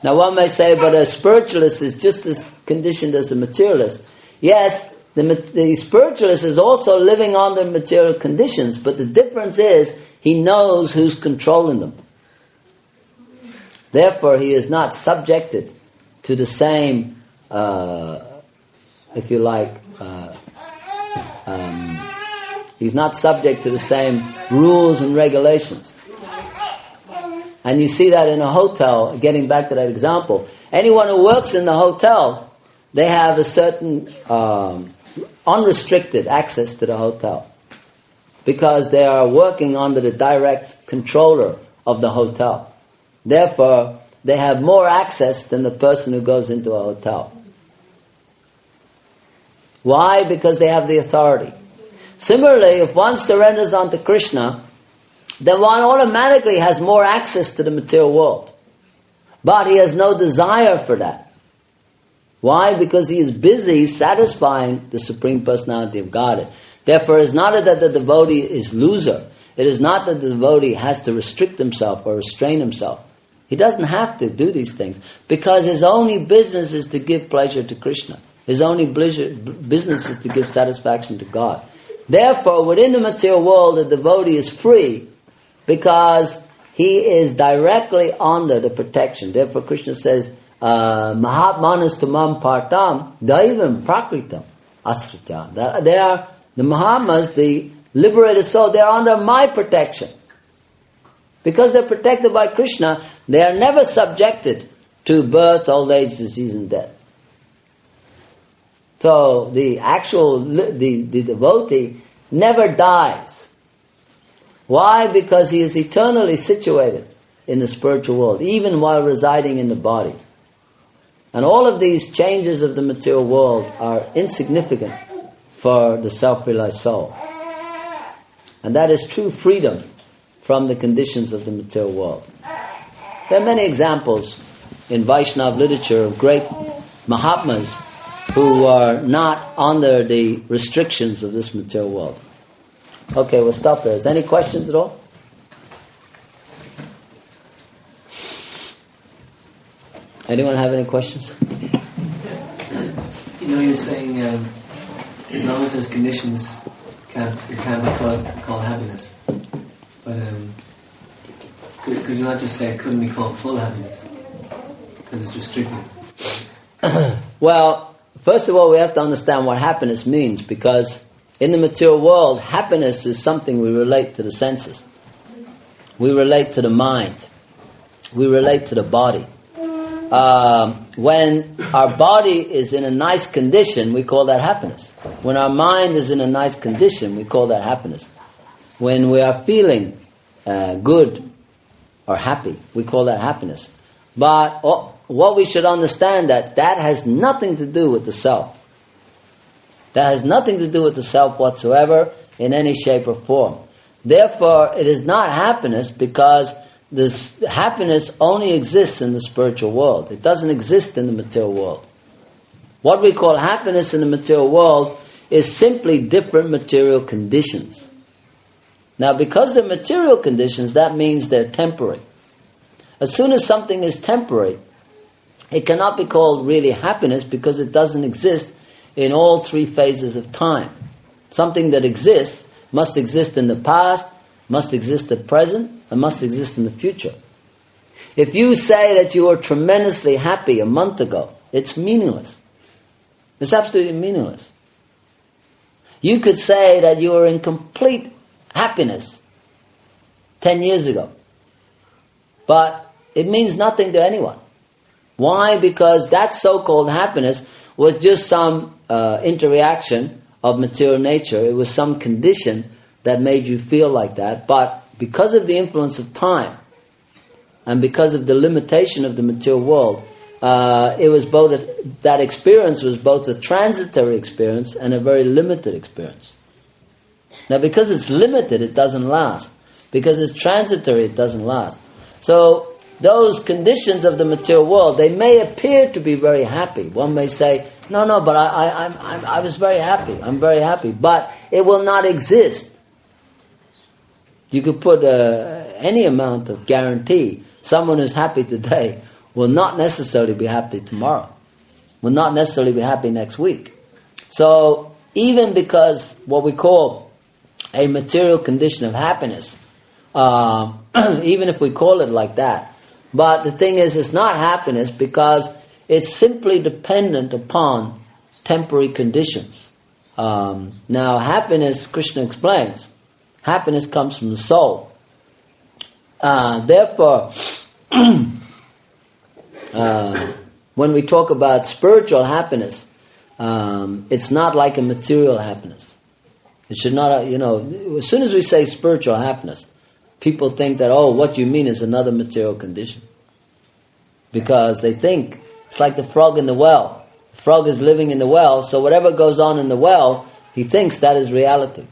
Now one may say, but a spiritualist is just as conditioned as a materialist. Yes, the spiritualist is also living under material conditions, but the difference is he knows who's controlling them. Therefore, he is not subjected to the same, if you like, he's not subject to the same rules and regulations. And you see that in a hotel, getting back to that example. Anyone who works in the hotel, they have a certain unrestricted access to the hotel. Because they are working under the direct controller of the hotel. Therefore, they have more access than the person who goes into a hotel. Why? Because they have the authority. Similarly, if one surrenders unto Krishna, then one automatically has more access to the material world. But he has no desire for that. Why? Because he is busy satisfying the Supreme Personality of Godhead. Therefore, it's not that the devotee is loser. It is not that the devotee has to restrict himself or restrain himself. He doesn't have to do these things because his only business is to give pleasure to Krishna. His only business is to give satisfaction to God. Therefore, within the material world, the devotee is free because he is directly under the protection. Therefore, Krishna says, Mahatmanas tumam partam daivam prakritam asritya. They are the Mahatmas, the liberated soul, they are under my protection. Because they're protected by Krishna, they are never subjected to birth, old age, disease and death. So the devotee never dies. Why? Because he is eternally situated in the spiritual world, even while residing in the body. And all of these changes of the material world are insignificant for the self-realized soul. And that is true freedom from the conditions of the material world. There are many examples in Vaishnava literature of great Mahatmas who are not under the restrictions of this material world. Okay, we'll stop there. Is there any questions at all? Anyone have any questions? You know, you're saying as long as there's conditions, it can't be called happiness. But could you not just say it couldn't be called full happiness because it's restricted? Well, first of all, we have to understand what happiness means, because in the material world, happiness is something we relate to the senses. We relate to the mind. We relate to the body. When our body is in a nice condition, we call that happiness. When our mind is in a nice condition, we call that happiness. When we are feeling good or happy, we call that happiness. But what we should understand that has nothing to do with the self. That has nothing to do with the self whatsoever in any shape or form. Therefore, it is not happiness, because this happiness only exists in the spiritual world. It doesn't exist in the material world. What we call happiness in the material world is simply different material conditions. Now, because they're material conditions, that means they're temporary. As soon as something is temporary, it cannot be called really happiness, because it doesn't exist in all three phases of time. Something that exists must exist in the past, must exist at present, and must exist in the future. If you say that you were tremendously happy a month ago, it's meaningless. It's absolutely meaningless. You could say that you were in complete happiness 10 years ago, but it means nothing to anyone. Why? Because that so-called happiness was just some interaction of material nature. It was some condition that made you feel like that. But because of the influence of time and because of the limitation of the material world, it was both that experience was both a transitory experience and a very limited experience. Now, because it's limited, it doesn't last. Because it's transitory, it doesn't last. So those conditions of the material world, they may appear to be very happy. One may say, no, but I was very happy. I'm very happy. But it will not exist. You could put any amount of guarantee. Someone who's happy today will not necessarily be happy tomorrow. Will not necessarily be happy next week. So even because what we call a material condition of happiness, even if we call it like that, but the thing is, it's not happiness because it's simply dependent upon temporary conditions. Now, happiness, Krishna explains, happiness comes from the soul. Therefore, when we talk about spiritual happiness, it's not like a material happiness. It should not, as soon as we say spiritual happiness, people think that, what you mean is another material condition. Because they think it's like the frog in the well. The frog is living in the well, so whatever goes on in the well, he thinks that is reality.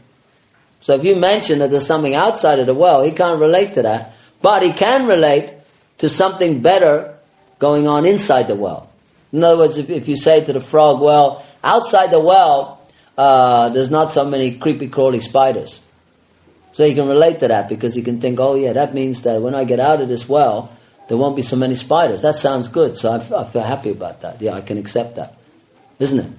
So if you mention that there's something outside of the well, he can't relate to that, but he can relate to something better going on inside the well. In other words, if you say to the frog, well, outside the well, there's not so many creepy crawly spiders. So he can relate to that because he can think, oh yeah, that means that when I get out of this well, there won't be so many spiders. That sounds good, so I feel happy about that. Yeah, I can accept that. Isn't it?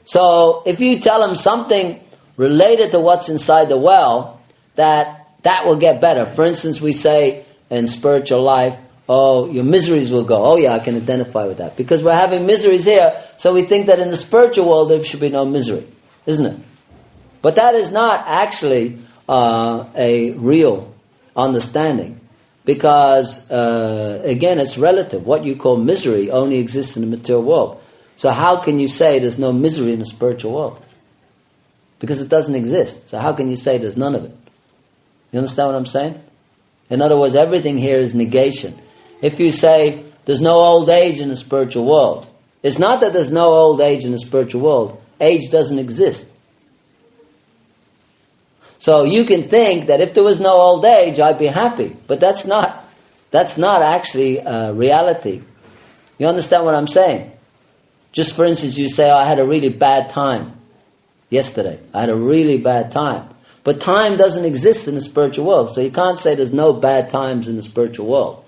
So if you tell him something related to what's inside the well, that will get better. For instance, we say in spiritual life, oh, your miseries will go. Oh yeah, I can identify with that. Because we're having miseries here, so we think that in the spiritual world there should be no misery. Isn't it? But that is not actually a real understanding. Because, again, it's relative. What you call misery only exists in the material world. So how can you say there's no misery in the spiritual world? Because it doesn't exist. So how can you say there's none of it? You understand what I'm saying? In other words, everything here is negation. If you say there's no old age in the spiritual world, it's not that there's no old age in the spiritual world. Age doesn't exist. So you can think that if there was no old age, I'd be happy. But that's not actually reality. You understand what I'm saying? Just for instance, you say, oh, I had a really bad time yesterday. I had a really bad time. But time doesn't exist in the spiritual world. So you can't say there's no bad times in the spiritual world.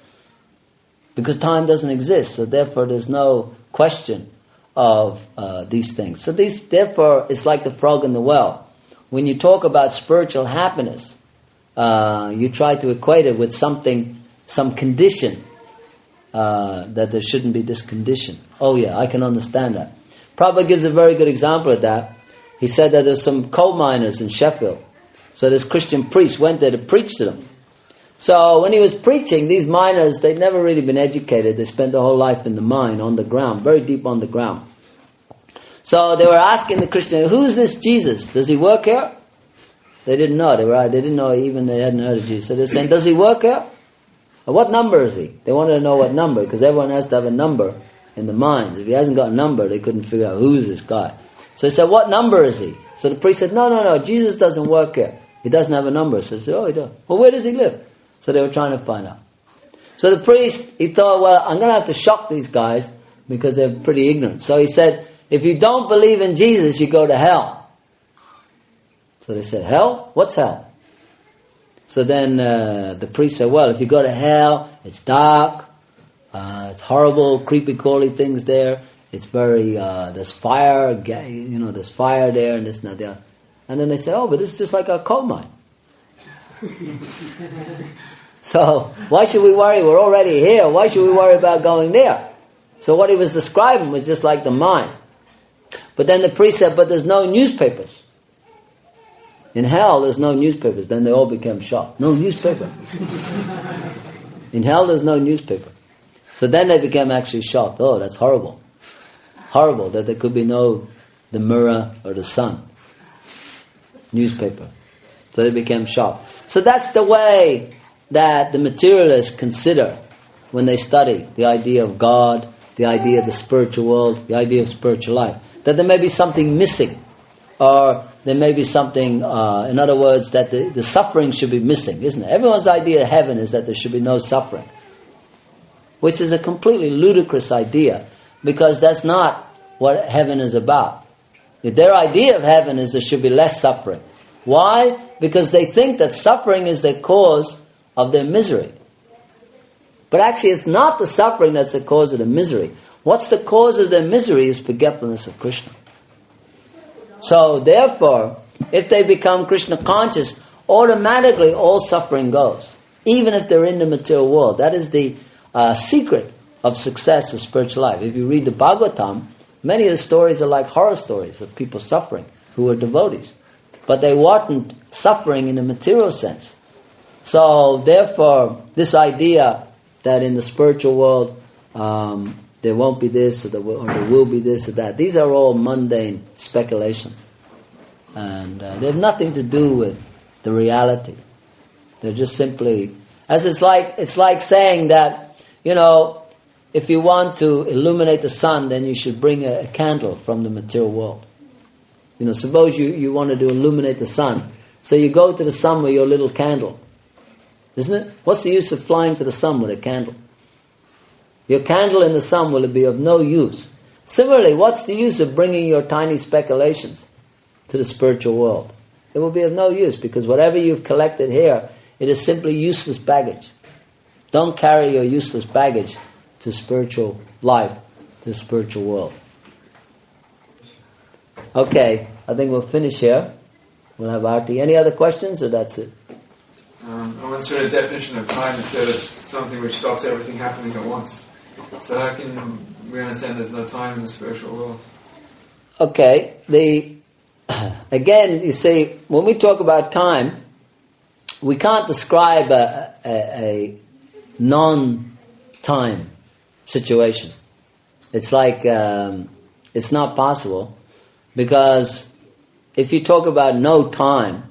Because time doesn't exist. So therefore there's no question of these things. So therefore it's like the frog in the well. When you talk about spiritual happiness, you try to equate it with something, some condition, that there shouldn't be this condition. Oh yeah, I can understand that. Prabhupada gives a very good example of that. He said that there's some coal miners in Sheffield. So this Christian priest went there to preach to them. So when he was preaching, these miners, they'd never really been educated. They spent their whole life in the mine, on the ground, very deep on the ground. So they were asking the Christian, who's this Jesus? Does he work here? They didn't know. They didn't know even they hadn't heard of Jesus. So they're saying, does he work here? What number is he? They wanted to know what number, because everyone has to have a number in the mines. If he hasn't got a number, they couldn't figure out who's this guy. So they said, what number is he? So the priest said, no, Jesus doesn't work here. He doesn't have a number. So they said, oh, he does. Well, where does he live? So they were trying to find out. So the priest, he thought, well, I'm going to have to shock these guys because they're pretty ignorant. So he said, if you don't believe in Jesus, you go to hell. So they said, hell? What's hell? So then the priest said, well, if you go to hell, it's dark, it's horrible, creepy, crawly things there. It's very, there's fire, there's fire there and this and that. And then they said, oh, but this is just like a coal mine. So why should we worry? We're already here. Why should we worry about going there? So what he was describing was just like the mine. But then the priest said, but there's no newspapers. In hell, there's no newspapers. Then they all became shocked. No newspaper. In hell, there's no newspaper. So then they became actually shocked. Oh, that's horrible. Horrible that there could be no the mirror or the sun. Newspaper. So they became shocked. So that's the way that the materialists consider when they study the idea of God, the idea of the spiritual world, the idea of spiritual life. That there may be something missing, or there may be something, in other words, that the suffering should be missing, isn't it? Everyone's idea of heaven is that there should be no suffering, which is a completely ludicrous idea, because that's not what heaven is about. Their idea of heaven is there should be less suffering. Why? Because they think that suffering is the cause of their misery. But actually it's not the suffering that's the cause of the misery. What's the cause of their misery is forgetfulness of Krishna. So therefore, if they become Krishna conscious, automatically all suffering goes. Even if they're in the material world. That is the secret of success of spiritual life. If you read the Bhagavatam, many of the stories are like horror stories of people suffering who are devotees. But they weren't suffering in a material sense. So therefore, this idea that in the spiritual world there won't be this or there will be this or that, these are all mundane speculations. And they have nothing to do with the reality. They're just simply, it's like saying that, if you want to illuminate the sun, then you should bring a candle from the material world. Suppose you wanted to illuminate the sun. So you go to the sun with your little candle. Isn't it? What's the use of flying to the sun with a candle? Your candle in the sun will be of no use. Similarly, what's the use of bringing your tiny speculations to the spiritual world? It will be of no use, because whatever you've collected here, it is simply useless baggage. Don't carry your useless baggage to spiritual life, to the spiritual world. Okay, I think we'll finish here. We'll have Arti. Any other questions, or that's it? I once read a definition of time that said it's something which stops everything happening at once. So how can we understand there's no time in the spiritual world? Okay, again, you see, when we talk about time, we can't describe a non-time situation. It's like, it's not possible, because if you talk about no time,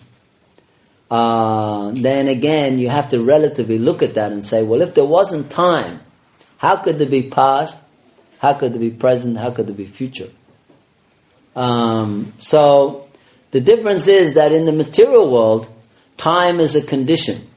then again you have to relatively look at that and say, well, if there wasn't time, how could there be past? How could there be present? How could there be future? So the difference is that in the material world, time is a condition.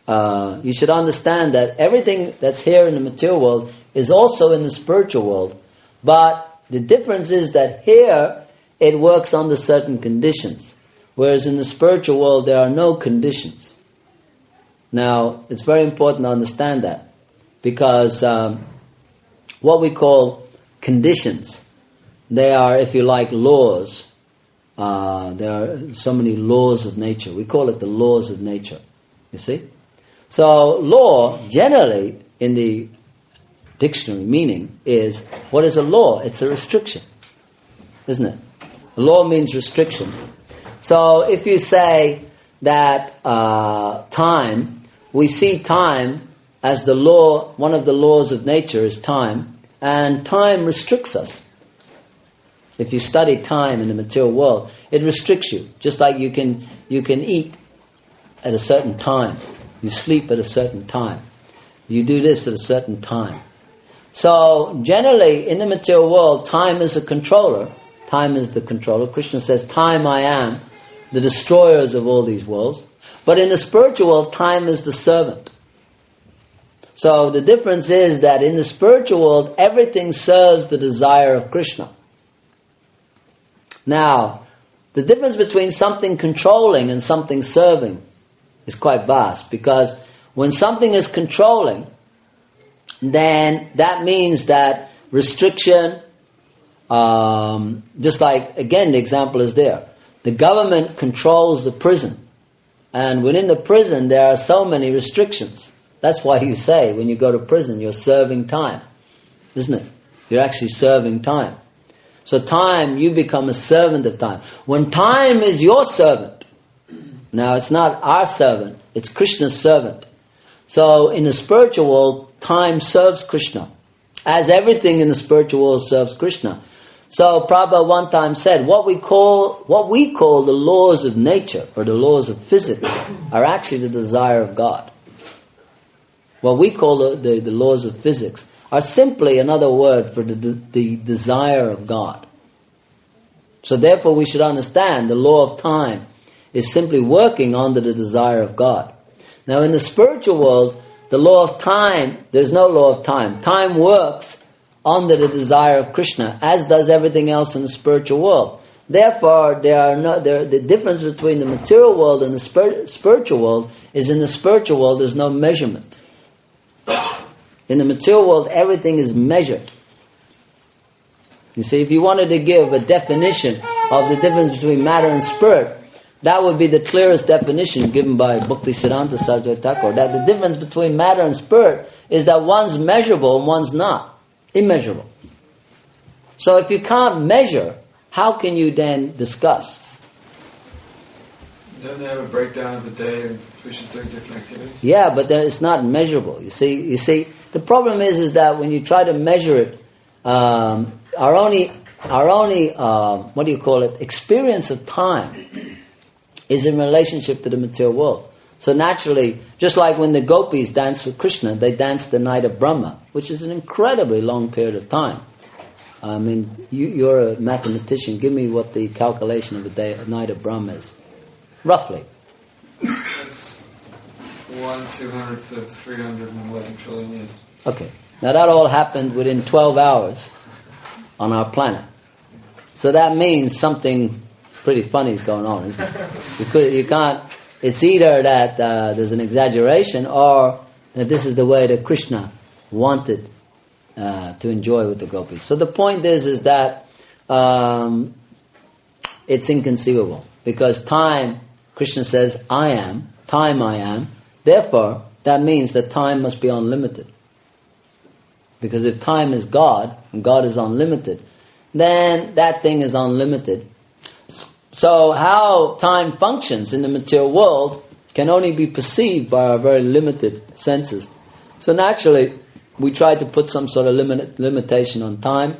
You should understand that everything that's here in the material world is also in the spiritual world. But the difference is that here it works under certain conditions, whereas in the spiritual world there are no conditions. Now, it's very important to understand that, because what we call conditions, they are, if you like, laws. There are so many laws of nature. We call it the laws of nature, you see? So law, generally, in the dictionary meaning, is, what is a law? It's a restriction, isn't it? Law means restriction. So if you say that time, we see time as the law, one of the laws of nature is time, and time restricts us. If you study time in the material world, it restricts you. Just like you can eat at a certain time, you sleep at a certain time, you do this at a certain time. So generally in the material world, time is a controller. Time is the controller. Krishna says, time I am, the destroyers of all these worlds. But in the spiritual world, time is the servant. So the difference is that in the spiritual world, everything serves the desire of Krishna. Now, the difference between something controlling and something serving is quite vast, because when something is controlling, then that means that restriction, just like, again, the example is there. The government controls the prison, and within the prison there are so many restrictions. That's why you say when you go to prison you're serving time, isn't it? You're actually serving time. So time, you become a servant of time. When time is your servant, now it's not our servant, it's Krishna's servant. So in the spiritual world, time serves Krishna, as everything in the spiritual world serves Krishna. So Prabhupada one time said, what we call the laws of nature, or the laws of physics, are actually the desire of God. What we call the laws of physics are simply another word for the desire of God. So therefore we should understand the law of time is simply working under the desire of God. Now in the spiritual world, the law of time, there's no law of time. Time works under the desire of Krishna, as does everything else in the spiritual world. Therefore, the difference between the material world and the spiritual world is, in the spiritual world there's no measurement. In the material world, everything is measured. You see, if you wanted to give a definition of the difference between matter and spirit, that would be the clearest definition given by Bhaktisiddhanta Saraswati Thakur, that the difference between matter and spirit is that one's measurable and one's not. Immeasurable. So if you can't measure, how can you then discuss? Don't they have a breakdown of the day and which is doing different activities? Yeah, but then it's not measurable. You see, the problem is that when you try to measure it, our only experience of time is in relationship to the material world. So naturally, just like when the gopis danced with Krishna, they danced the night of Brahma. which is an incredibly long period of time. I mean, you're a mathematician. Give me what the calculation of a night of Brahma is, roughly. It's 1/200th of 311 trillion years. Okay. Now that all happened within 12 hours on our planet. So that means something pretty funny is going on, isn't it? You can't. It's either that there's an exaggeration, or that this is the way that Krishna wanted to enjoy with the gopis. So the point is that it's inconceivable, because time, Krishna says, I am, time I am. Therefore, that means that time must be unlimited. Because if time is God, and God is unlimited, then that thing is unlimited. So how time functions in the material world can only be perceived by our very limited senses. So naturally, we try to put some sort of limitation on time.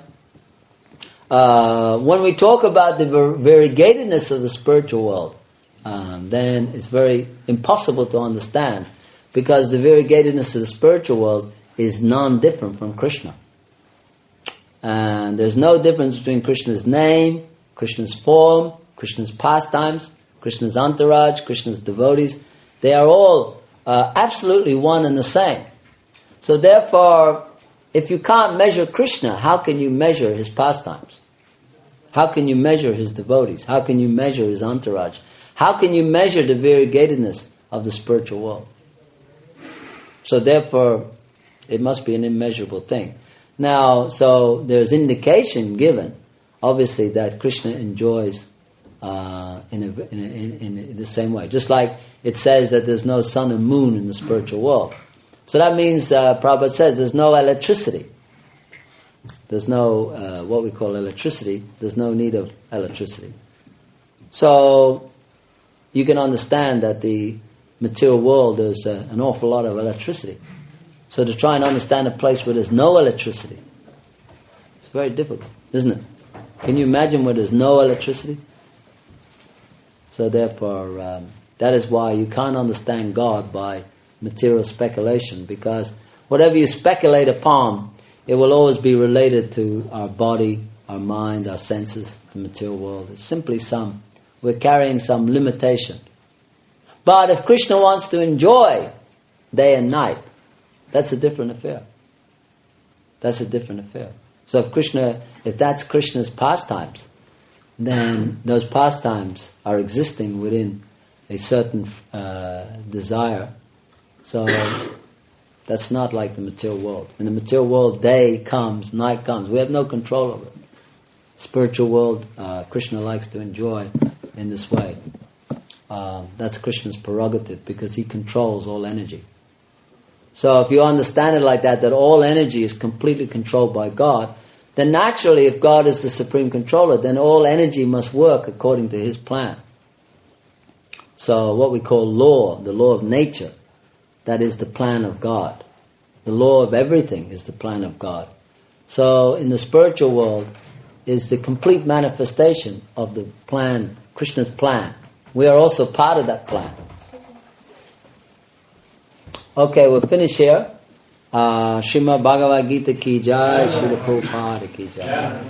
When we talk about the variegatedness of the spiritual world, then it's very impossible to understand, because the variegatedness of the spiritual world is non-different from Krishna. And there's no difference between Krishna's name, Krishna's form, Krishna's pastimes, Krishna's entourage, Krishna's devotees. They are all absolutely one and the same. So therefore, if you can't measure Krishna, how can you measure his pastimes? How can you measure his devotees? How can you measure his entourage? How can you measure the variegatedness of the spiritual world? So therefore, it must be an immeasurable thing. Now, so there's indication given, obviously, that Krishna enjoys in the same way. Just like it says that there's no sun and moon in the spiritual world. So that means, Prabhupada says, there's no electricity. There's no, what we call electricity. There's no need of electricity. So you can understand that the material world, there's an awful lot of electricity. So to try and understand a place where there's no electricity, it's very difficult, isn't it? Can you imagine where there's no electricity? So therefore, that is why you can't understand God by material speculation, because whatever you speculate upon, it will always be related to our body, our mind, our senses, the material world. It's simply we're carrying some limitation. But if Krishna wants to enjoy day and night, that's a different affair. That's a different affair. So if that's Krishna's pastimes, then those pastimes are existing within a certain desire. So that's not like the material world. In the material world, day comes, night comes. We have no control over it. Spiritual world, Krishna likes to enjoy in this way. That's Krishna's prerogative, because he controls all energy. So if you understand it like that all energy is completely controlled by God, then naturally, if God is the supreme controller, then all energy must work according to his plan. So what we call law, the law of nature, that is the plan of God. The law of everything is the plan of God. So in the spiritual world is the complete manifestation of the plan, Krishna's plan. We are also part of that plan. Okay, we'll finish here. Srimad Bhagavad Gita ki jai, Srila Prabhupada ki jai.